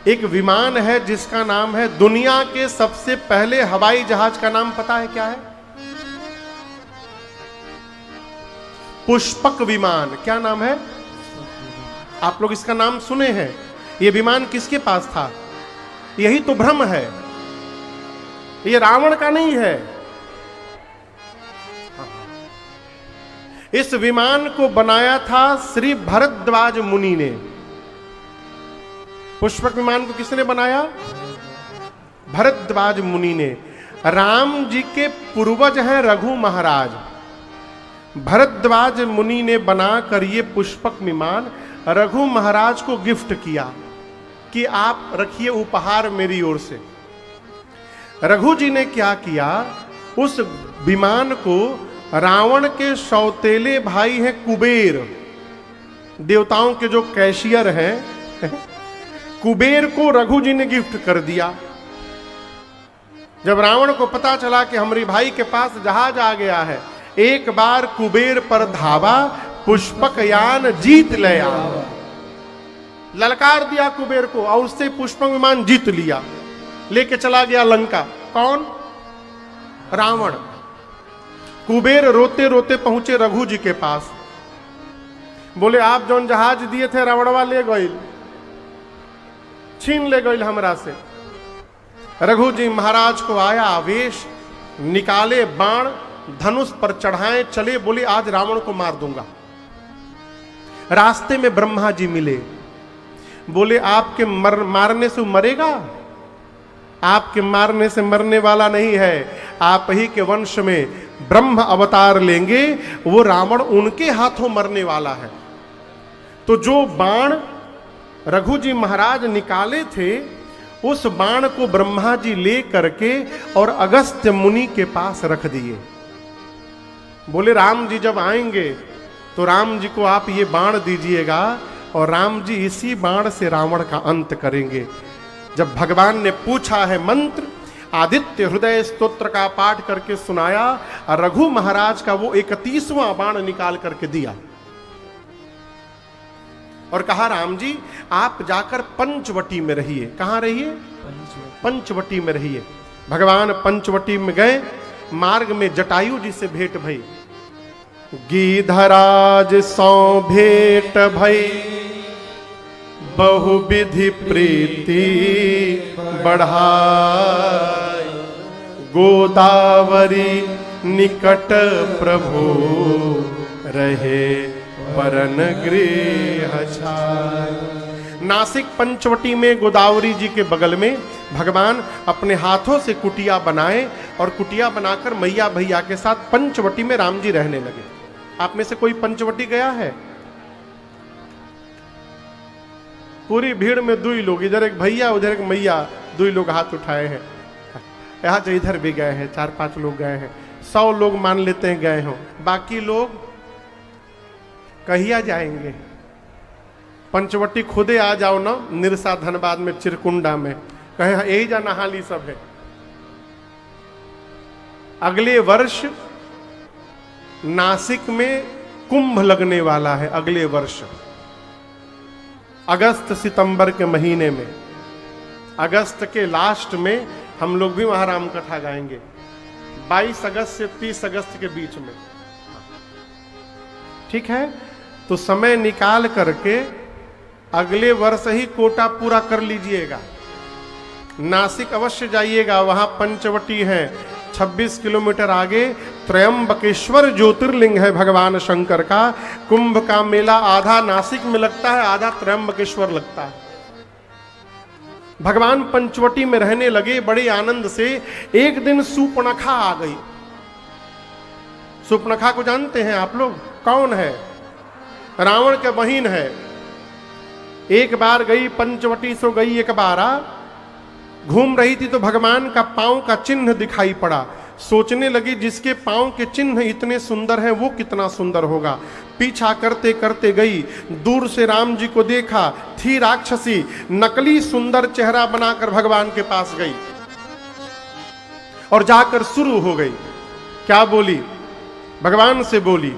एक विमान है जिसका नाम है, दुनिया के सबसे पहले हवाई जहाज का नाम पता है क्या है? पुष्पक विमान। क्या नाम है? आप लोग इसका नाम सुने हैं? यह विमान किसके पास था? यही तो भ्रम है, ये रावण का नहीं है। इस विमान को बनाया था श्री भरद्वाज मुनि ने। पुष्पक विमान को किसने बनाया? भरद्वाज मुनि ने। राम जी के पूर्वज हैं रघु महाराज। भरद्वाज मुनि ने बनाकर ये पुष्पक विमान रघु महाराज को गिफ्ट किया कि आप रखिए उपहार मेरी ओर से। रघु जी ने क्या किया, उस विमान को रावण के सौतेले भाई हैं कुबेर, देवताओं के जो कैशियर हैं, कुबेर को रघु जी ने गिफ्ट कर दिया। जब रावण को पता चला कि हमारे भाई के पास जहाज आ गया है, एक बार कुबेर पर धावा, पुष्पक यान जीत ले आवा। ललकार दिया कुबेर को और उससे पुष्पक विमान जीत लिया, लेके चला गया लंका। कौन? रावण। कुबेर रोते रोते पहुंचे रघु जी के पास, बोले आप जौन जहाज दिए थे रावणवा ले गई, छीन ले गई हमरा से। रघु जी महाराज को आया आवेश, निकाले बाण, धनुष पर चढ़ाए चले, बोले आज रावण को मार दूंगा। रास्ते में ब्रह्मा जी मिले, बोले आपके मारने से मरेगा? आपके मारने से मरने वाला नहीं है, आप ही के वंश में ब्रह्म अवतार लेंगे, वो रावण उनके हाथों मरने वाला है। तो जो बाण रघु जी महाराज निकाले थे, उस बाण को ब्रह्मा जी ले करके और अगस्त्य मुनि के पास रख दिए। बोले राम जी जब आएंगे तो राम जी को आप ये बाण दीजिएगा और राम जी इसी बाण से रावण का अंत करेंगे। जब भगवान ने पूछा है मंत्र, आदित्य हृदय स्तोत्र का पाठ करके सुनाया, रघु महाराज का वो 31वां बाण निकाल करके दिया और कहा राम जी आप जाकर पंचवटी में रहिए। कहां रहिए? पंचवटी में रहिए। भगवान पंचवटी में गए, मार्ग में जटायु जी से भेंट भई। गीधराज सौ भेंट भई बहुविधि प्रीति बढ़ाई, गोदावरी निकट प्रभु रहे परन गृह छाय। नासिक पंचवटी में गोदावरी जी के बगल में भगवान अपने हाथों से कुटिया बनाए और कुटिया बनाकर मैया भैया के साथ पंचवटी में राम जी रहने लगे। आप में से कोई पंचवटी गया है? पूरी भीड़ में दुई लोग, इधर एक भैया उधर एक मैया, दुई लोग हाथ उठाए हैं। यहाँ से इधर भी गए हैं, 4-5 लोग गए हैं। 100 लोग मान लेते हैं गए हों, बाकी लोग कहिया जाएंगे? पंचवटी खुदे आ जाओ ना, निरसा धनबाद में, चिरकुंडा में, कहे यही जा नहाली सब है। अगले वर्ष नासिक में कुंभ लगने वाला है, अगले वर्ष अगस्त सितंबर के महीने में। अगस्त के लास्ट में हम लोग भी वहां राम कथा गाएंगे, 22 अगस्त से 30 अगस्त के बीच में। ठीक है, तो समय निकाल करके अगले वर्ष ही कोटा पूरा कर लीजिएगा। नासिक अवश्य जाइएगा, वहां पंचवटी है। 26 किलोमीटर आगे त्रयंबकेश्वर ज्योतिर्लिंग है भगवान शंकर का। कुंभ का मेला आधा नासिक में लगता है, आधा त्रयंबकेश्वर लगता है। भगवान पंचवटी में रहने लगे बड़े आनंद से। एक दिन सूर्पणखा आ गई। सूर्पणखा को जानते हैं आप लोग? कौन है? रावण के बहिन है। एक बार गई पंचवटी सो गई, एक बार घूम रही थी तो भगवान का पांव का चिन्ह दिखाई पड़ा। सोचने लगी जिसके पांव के चिन्ह इतने सुंदर हैं वो कितना सुंदर होगा। पीछा करते करते गई, दूर से राम जी को देखा, थी राक्षसी, नकली सुंदर चेहरा बनाकर भगवान के पास गई और जाकर शुरू हो गई। क्या बोली? भगवान से बोली,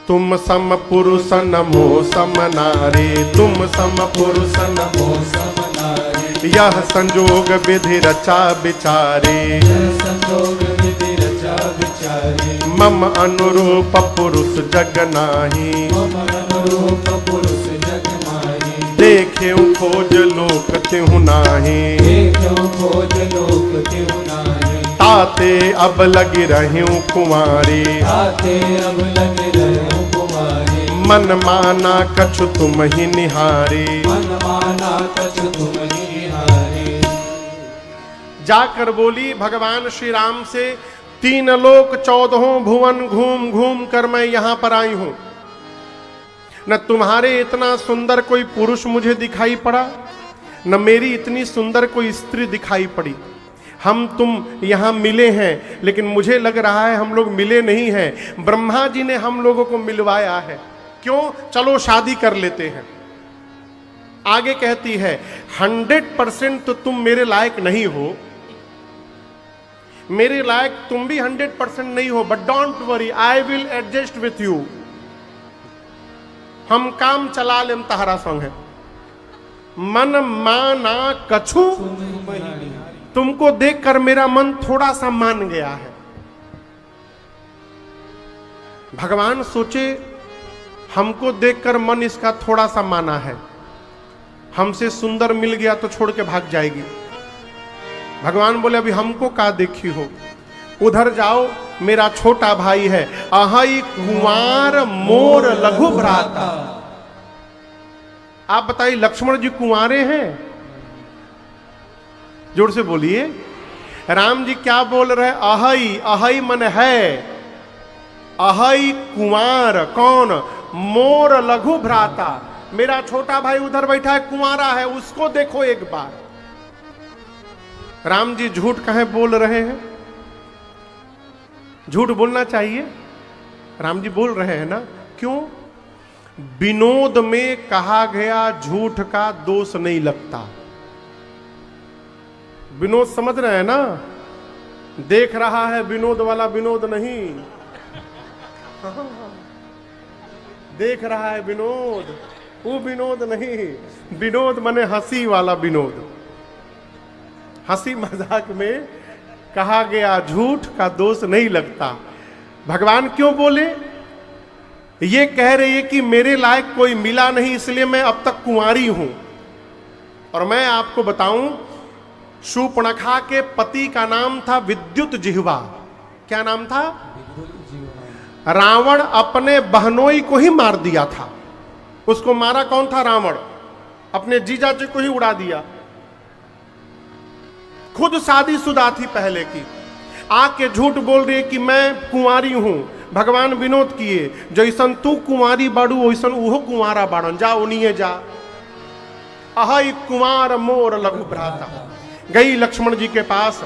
तुम सम पुरुष नमो सम नारी, तुम सम पुरुष नमो सम नारी, यह संजोग विधि रचा विचारे,
संजोग विधि रचा विचारे,
मम अनुरूप पुरुष जग नाही,
मम अनुरूप पुरुष जग माही,
देखे खोज लोक तिहु नाही,
देखो खोज लोक तिहु नाही,
ताते अब लगी रहूं कुंवारी,
आते अब लगे रहो कुमारी,
मन माना कछु तुम ही निहारी।
मन माना कछु तुम ही निहारी।
जाकर बोली भगवान श्री राम से, 3 लोक 14 भुवन घूम घूम कर मैं यहां पर आई हूं, न तुम्हारे इतना सुंदर कोई पुरुष मुझे दिखाई पड़ा, न मेरी इतनी सुंदर कोई स्त्री दिखाई पड़ी। हम तुम यहां मिले हैं, लेकिन मुझे लग रहा है हम लोग मिले नहीं हैं, ब्रह्मा जी ने हम लोगों को मिलवाया है। क्यों? चलो शादी कर लेते हैं। आगे कहती है, 100% तो तुम मेरे लायक नहीं हो, मेरे लायक तुम भी 100% नहीं हो, but don't worry, I will adjust with you. हम काम चला लेम तहरा संग है। मन माना कछु, तुमको देखकर मेरा मन थोड़ा सा मान गया है। भगवान सोचे हमको देखकर मन इसका थोड़ा सा माना है, हमसे सुंदर मिल गया तो छोड़ के भाग जाएगी। भगवान बोले अभी हमको का देखी हो, उधर जाओ, मेरा छोटा भाई है, अहई कुंवार मोर लघु भ्राता। आप बताइए लक्ष्मण जी कुंवारे हैं? जोर से बोलिए। राम जी क्या बोल रहे? अहई, अहई मन है, अहई कुंवार। कौन? मोर लघु भ्राता, मेरा छोटा भाई उधर बैठा है, कुंवारा है, उसको देखो एक बार। राम जी झूठ कहे बोल रहे हैं? झूठ बोलना चाहिए, राम जी बोल रहे हैं ना। क्यों? विनोद में कहा गया झूठ का दोष नहीं लगता। विनोद समझ रहे हैं ना? देख रहा है विनोद वाला विनोद नहीं, देख रहा है विनोद, वो विनोद नहीं। विनोद माने हंसी वाला विनोद, हंसी मजाक में कहा गया झूठ का दोष नहीं लगता। भगवान क्यों बोले? ये कह रही है कि मेरे लायक कोई मिला नहीं, इसलिए मैं अब तक कुंवारी हूं। और मैं आपको बताऊं, शूर्पणखा के पति का नाम था विद्युत जिह्वा। क्या नाम था? रावण अपने बहनोई को ही मार दिया था। उसको मारा कौन था? रावण। अपने जीजा जी को ही उड़ा दिया। खुद शादीशुदा थी पहले की, आके झूठ बोल रही है कि मैं कुंवारी हूं। भगवान विनोद किए, जैसन तू कुंवारी बाड़ू वैसन उहो कुंवारा बाड़न, जा उन्हीं जा। अहै कुंवार मोर लघु भ्राता। गई लक्ष्मण जी के पास।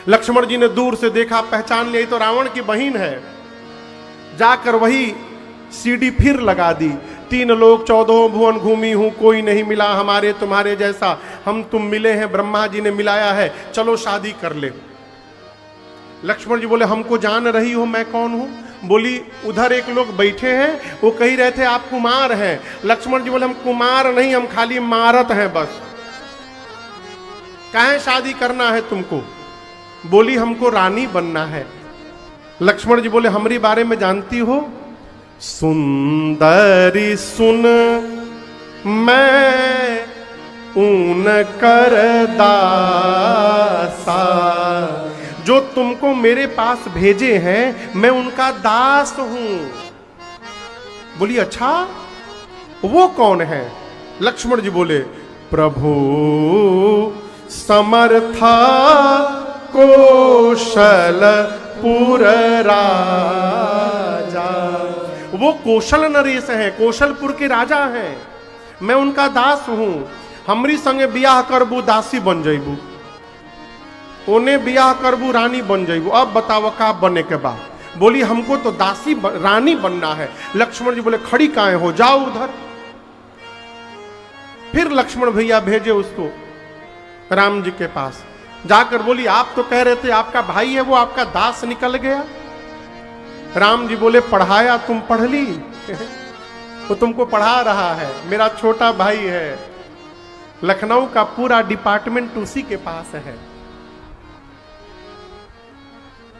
लक्ष्मण जी ने दूर से देखा, पहचान लिया तो रावण की बहन है। जाकर वही सीढ़ी फिर लगा दी। 3 लोग 14 भुवन घूमी हूं, कोई नहीं मिला हमारे तुम्हारे जैसा। हम तुम मिले हैं, ब्रह्मा जी ने मिलाया है, चलो शादी कर ले। लक्ष्मण जी बोले, हमको जान रही हो मैं कौन हूं? बोली, उधर एक लोग बैठे हैं, वो कह रहे थे आप कुमार हैं। लक्ष्मण जी बोले, हम कुमार नहीं, हम खाली मारत हैं बस। काहे शादी करना है तुमको? बोली, हमको रानी बनना है। लक्ष्मण जी बोले, हमारी बारे में जानती हो? सुंदरी सुन मैं ऊन कर दासा, जो तुमको मेरे पास भेजे हैं मैं उनका दास हूं। बोली, अच्छा वो कौन है? लक्ष्मण जी बोले, प्रभु समर्था कौशलपुर राजा। वो कौशल नरेश हैं, कौशलपुर के राजा हैं, मैं उनका दास हूं। हमरी संगे बियाह करबू दासी बन जइबू, उन्हें बियाह करबू रानी बन जइबू। अब बताओ का बने के बाद? बोली, हमको तो दासी रानी बनना है। लक्ष्मण जी बोले, खड़ी काहे हो, जाओ उधर। फिर लक्ष्मण भैया भेजे उसको राम जी के पास। जाकर बोली, आप तो कह रहे थे आपका भाई है, वो आपका दास निकल गया। राम जी बोले, पढ़ाया तुम पढ़ ली? वो तुमको पढ़ा रहा है, मेरा छोटा भाई है। लखनऊ का पूरा डिपार्टमेंट उसी के पास है।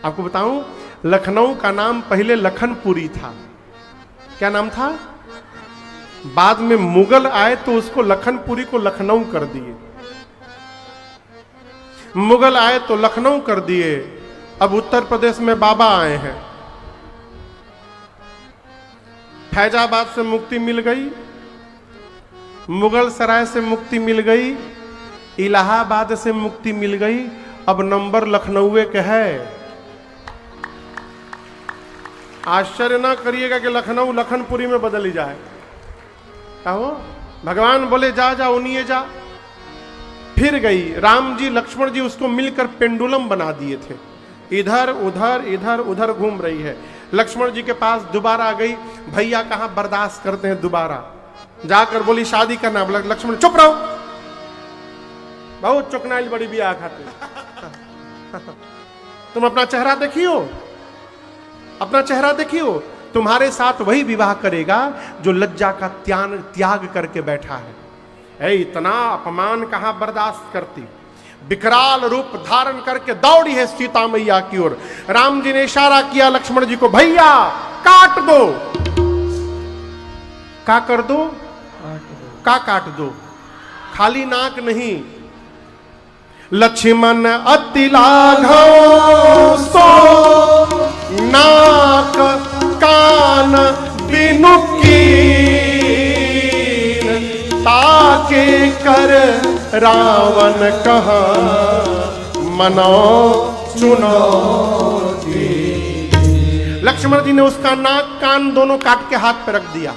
आपको बताऊं, लखनऊ का नाम पहले लखनपुरी था। क्या नाम था? बाद में मुगल आए तो उसको लखनपुरी को लखनऊ कर दिए। मुगल आए तो लखनऊ कर दिए। अब उत्तर प्रदेश में बाबा आए हैं। फैजाबाद से मुक्ति मिल गई, मुगल सराय से मुक्ति मिल गई, इलाहाबाद से मुक्ति मिल गई। अब नंबर लखनऊ के है। आश्चर्य ना करिएगा कि लखनऊ लखनपुरी में बदल ही जाए। कहो, भगवान बोले जा जा उन्हीं जा। फिर गई। राम जी लक्ष्मण जी उसको मिलकर पेंडुलम बना दिए थे, इधर उधर इधर उधर घूम रही है। लक्ष्मण जी के पास दोबारा गई। भैया कहां बर्दाश्त करते हैं दोबारा। जाकर बोली, शादी करना। बोला, लक्ष्मण चुप रहो, बहुत चुकनाइल बड़ी बिया खाते। तुम अपना चेहरा देखियो, अपना चेहरा देखियो। तुम्हारे साथ वही विवाह करेगा जो लज्जा का त्याग करके बैठा है। इतना अपमान कहां बर्दाश्त करती। विकराल रूप धारण करके दौड़ी है सीता मैया की ओर। राम जी ने इशारा किया लक्ष्मण जी को, भैया काट दो। का कर दो? का काट दो, खाली नाक नहीं। लक्ष्मण अति लाघव सो नाक कान बिनु ताके कर रावण कहा मनो चुनौती। लक्ष्मण जी ने उसका नाक कान दोनों काट के हाथ पे रख दिया।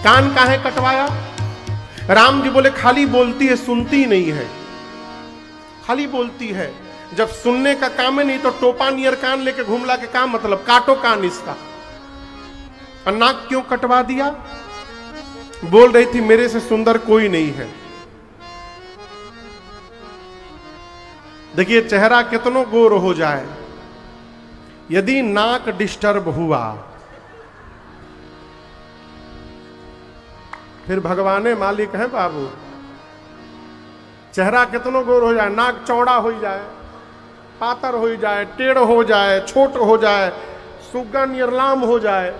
कान काहे कटवाया? राम जी बोले, खाली बोलती है, सुनती नहीं है। खाली बोलती है, जब सुनने का काम है नहीं तो टोपा नियर कान लेके घूमला के काम मतलब, काटो कान इसका। और नाक क्यों कटवा दिया? बोल रही थी मेरे से सुंदर कोई नहीं है। देखिए चेहरा कितनो गोर हो जाए, यदि नाक डिस्टर्ब हुआ फिर भगवाने मालिक है बाबू। चेहरा कितनो गोर हो जाए, नाक चौड़ा हो जाए, पातर हो जाए, टेढ़ हो जाए, छोट हो जाए, सुग्गा निर्लाम हो जाए,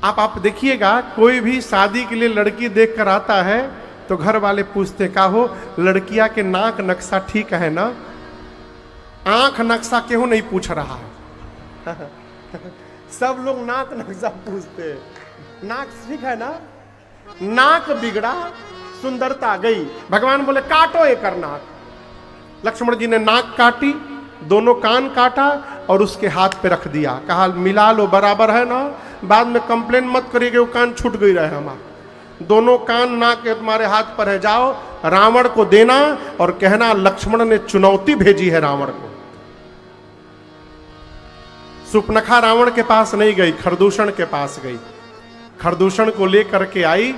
आप देखिएगा, कोई भी शादी के लिए लड़की देख कर आता है तो घर वाले पूछते का हो लड़किया के नाक नक्शा ठीक है ना? आंख नक्शा क्यों नहीं पूछ रहा है? सब लोग नाक नक्शा पूछते हैं। नाक ठीक है ना? नाक बिगड़ा सुंदरता गई। भगवान बोले काटो एक नाक। लक्ष्मण जी ने नाक काटी, दोनों कान काटा और उसके हाथ पे रख दिया, कहा मिला लो, बराबर है ना, बाद में कंप्लेन मत करिए कि वो कान छूट गई रहे हमारा। दोनों कान नाक के तुम्हारे हाथ पर है, जाओ रावण को देना और कहना लक्ष्मण ने चुनौती भेजी है रावण को। सुपनखा रावण के पास नहीं गई, खरदूषण के पास गई। खरदूषण को लेकर के आई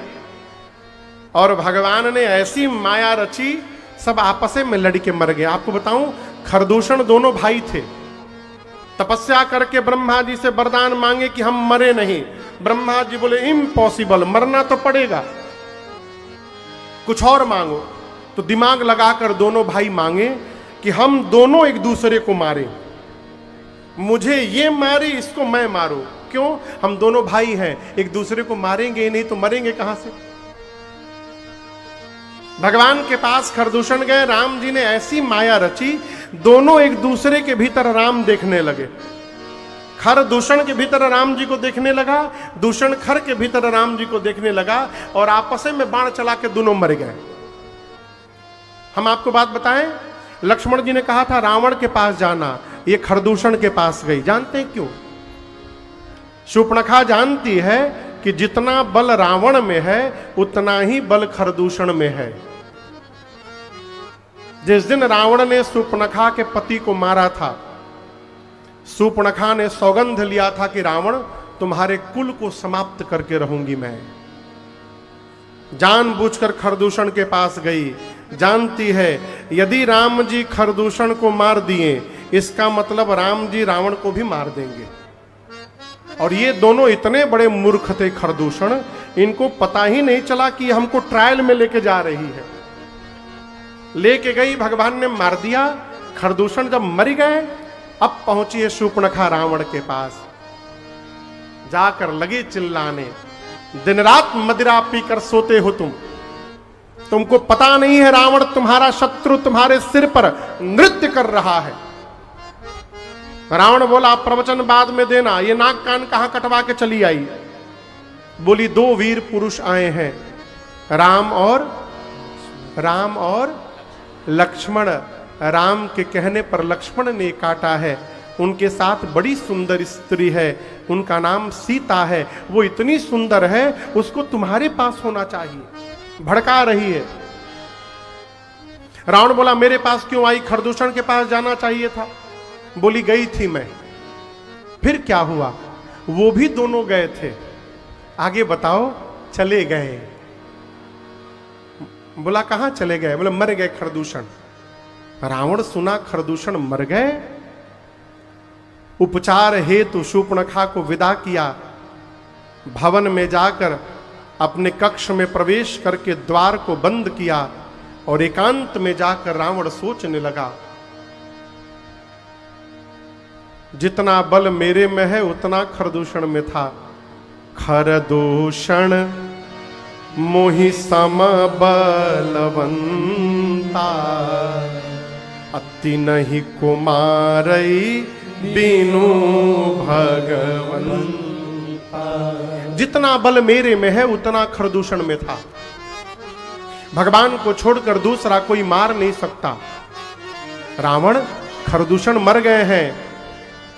और भगवान ने ऐसी माया रची, सब आपस में लड़ के मर गए। आपको बताऊं, खरदूषण दोनों भाई थे। तपस्या करके ब्रह्मा जी से वरदान मांगे कि हम मरे नहीं। ब्रह्मा जी बोले इम्पॉसिबल, मरना तो पड़ेगा, कुछ और मांगो। तो दिमाग लगाकर दोनों भाई मांगे कि हम दोनों एक दूसरे को मारे, मुझे ये मारे, इसको मैं मारूं। क्यों? हम दोनों भाई हैं, एक दूसरे को मारेंगे नहीं तो मरेंगे कहां से? भगवान के पास खरदूषण गए, राम जी ने ऐसी माया रची, दोनों एक दूसरे के भीतर राम देखने लगे। खर दूषण के भीतर राम जी को देखने लगा, दूषण खर के भीतर राम जी को देखने लगा और आपस में बाण चला के दोनों मर गए। हम आपको बात बताएं, लक्ष्मण जी ने कहा था रावण के पास जाना, ये खरदूषण के पास गई। जानते हैं क्यों? शूर्पणखा जानती है कि जितना बल रावण में है उतना ही बल खरदूषण में है। जिस दिन रावण ने शूर्पणखा के पति को मारा था, शूर्पणखा ने सौगंध लिया था कि रावण तुम्हारे कुल को समाप्त करके रहूंगी मैं। जानबूझकर खरदूषण के पास गई। जानती है यदि राम जी खरदूषण को मार दिए, इसका मतलब राम जी रावण को भी मार देंगे। और ये दोनों इतने बड़े मूर्ख थे खरदूषण, इनको पता ही नहीं चला कि हमको ट्रायल में लेके जा रही है। लेके गई, भगवान ने मार दिया। खरदूषण जब मर गए, अब पहुंची है शूर्पणखा रावण के पास। जाकर लगी चिल्लाने, दिन रात मदिरा पीकर सोते हो तुमको पता नहीं है रावण तुम्हारा शत्रु तुम्हारे सिर पर नृत्य कर रहा है। रावण बोला प्रवचन बाद में देना, ये नाक कान कहां कटवा के चली आई? बोली दो वीर पुरुष आए हैं, राम और लक्ष्मण। राम के कहने पर लक्ष्मण ने काटा है। उनके साथ बड़ी सुंदर स्त्री है, उनका नाम सीता है। वो इतनी सुंदर है, उसको तुम्हारे पास होना चाहिए। भड़का रही है। रावण बोला मेरे पास क्यों आई? खरदूषण के पास जाना चाहिए था। बोली गई थी मैं। फिर क्या हुआ? वो भी दोनों गए थे। आगे बताओ। चले गए। बोला कहां चले गए? बोले मर गए खरदूषण। रावण सुना खरदूषण मर गए, उपचार हेतु शूर्पणखा को विदा किया। भवन में जाकर अपने कक्ष में प्रवेश करके द्वार को बंद किया और एकांत में जाकर रावण सोचने लगा, जितना बल मेरे में है उतना खरदूषण में था। खरदूषण मोहि सम बलवंता, अति नहीं कुमारई बिनु भगवंता। जितना बल मेरे में है उतना खरदूषण में था। भगवान को छोड़कर दूसरा कोई मार नहीं सकता। रावण खरदूषण मर गए हैं,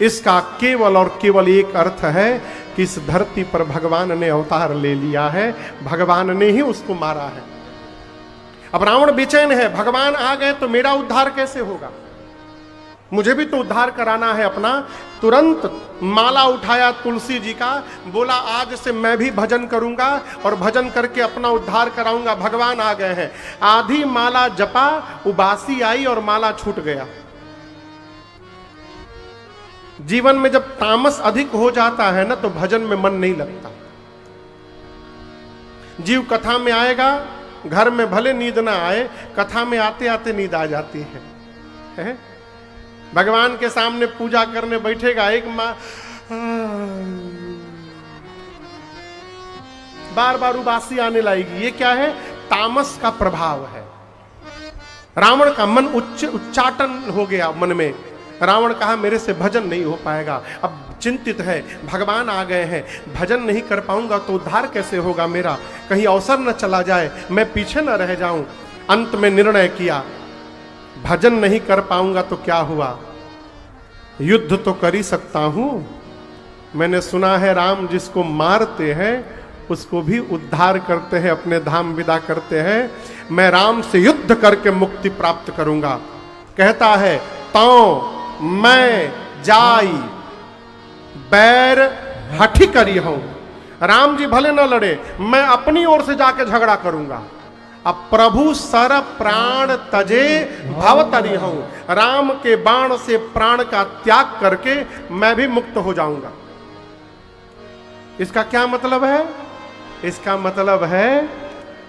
इसका केवल और केवल एक अर्थ है कि इस धरती पर भगवान ने अवतार ले लिया है, भगवान ने ही उसको मारा है। अब रावण बेचैन है, भगवान आ गए तो मेरा उद्धार कैसे होगा? मुझे भी तो उद्धार कराना है अपना। तुरंत माला उठाया तुलसी जी का, बोला आज से मैं भी भजन करूंगा और भजन करके अपना उद्धार कराऊंगा। भगवान आ गए हैं। आधी माला जपा, उबासी आई और माला छूट गया। जीवन में जब तामस अधिक हो जाता है ना तो भजन में मन नहीं लगता। जीव कथा में आएगा, घर में भले नींद ना आए, कथा में आते आते नींद आ जाती है? भगवान के सामने पूजा करने बैठेगा, एक माँ बार बार उबासी आने लगेगी। ये क्या है? तामस का प्रभाव है। रावण का मन उच्चाटन हो गया मन में। रावण कहा मेरे से भजन नहीं हो पाएगा। अब चिंतित है, भगवान आ गए हैं, भजन नहीं कर पाऊंगा तो उद्धार कैसे होगा मेरा? कहीं अवसर न चला जाए, मैं पीछे न रह जाऊं। अंत में निर्णय किया, भजन नहीं कर पाऊंगा तो क्या हुआ, युद्ध तो कर ही सकता हूं। मैंने सुना है राम जिसको मारते हैं उसको भी उद्धार करते हैं, अपने धाम विदा करते हैं। मैं राम से युद्ध करके मुक्ति प्राप्त करूंगा। कहता है तो मैं जाई बैर हठी करी हूं। राम जी भले न लड़े, मैं अपनी ओर से जाके झगड़ा करूंगा। अब प्रभु सर प्राण तजे भवतरी हूं। राम के बाण से प्राण का त्याग करके मैं भी मुक्त हो जाऊंगा। इसका क्या मतलब है? इसका मतलब है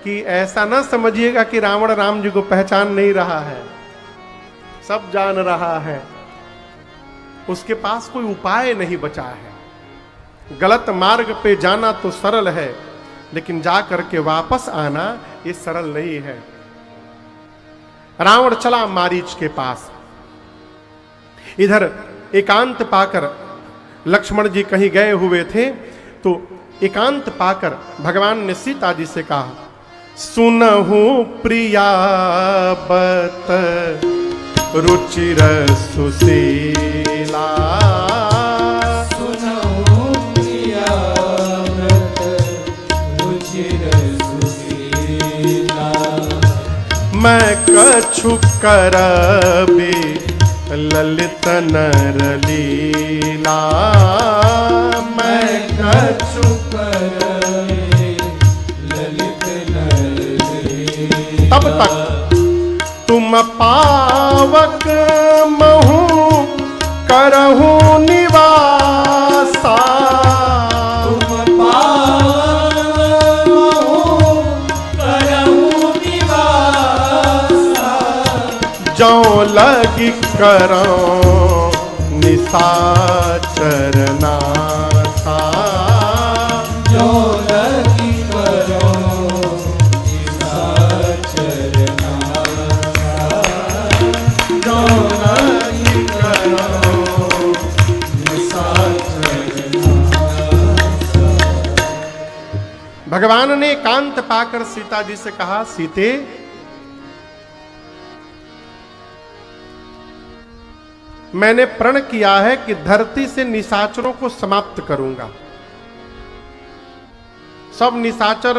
कि ऐसा ना समझिएगा कि रावण राम जी को पहचान नहीं रहा है, सब जान रहा है। उसके पास कोई उपाय नहीं बचा है। गलत मार्ग पे जाना तो सरल है, लेकिन जा करके वापस आना ये सरल नहीं है। रावण चला मारीच के पास। इधर एकांत पाकर लक्ष्मण जी कहीं गए हुए थे, तो एकांत पाकर भगवान ने सीता जी से कहा, सुनहु प्रिया बत रुचिर सुशीला।
सुनहु प्रिया बत रुचिर सुशीला।
मैं कछु करबी ललित नर लीला। मैं कछु
ललित नर लीला।
तब तक तुम पावक महु करहु निवासा।
तुम पावक महु करहु निवासा।
जो लगी करो निशाचर नासा।
जो लगी करो निशाचर नासा।
जो लगी करो निशाचर नासा। भगवान ने एकांत पाकर सीता जी से कहा, सीते मैंने प्रण किया है कि धरती से निशाचरों को समाप्त करूंगा। सब निशाचर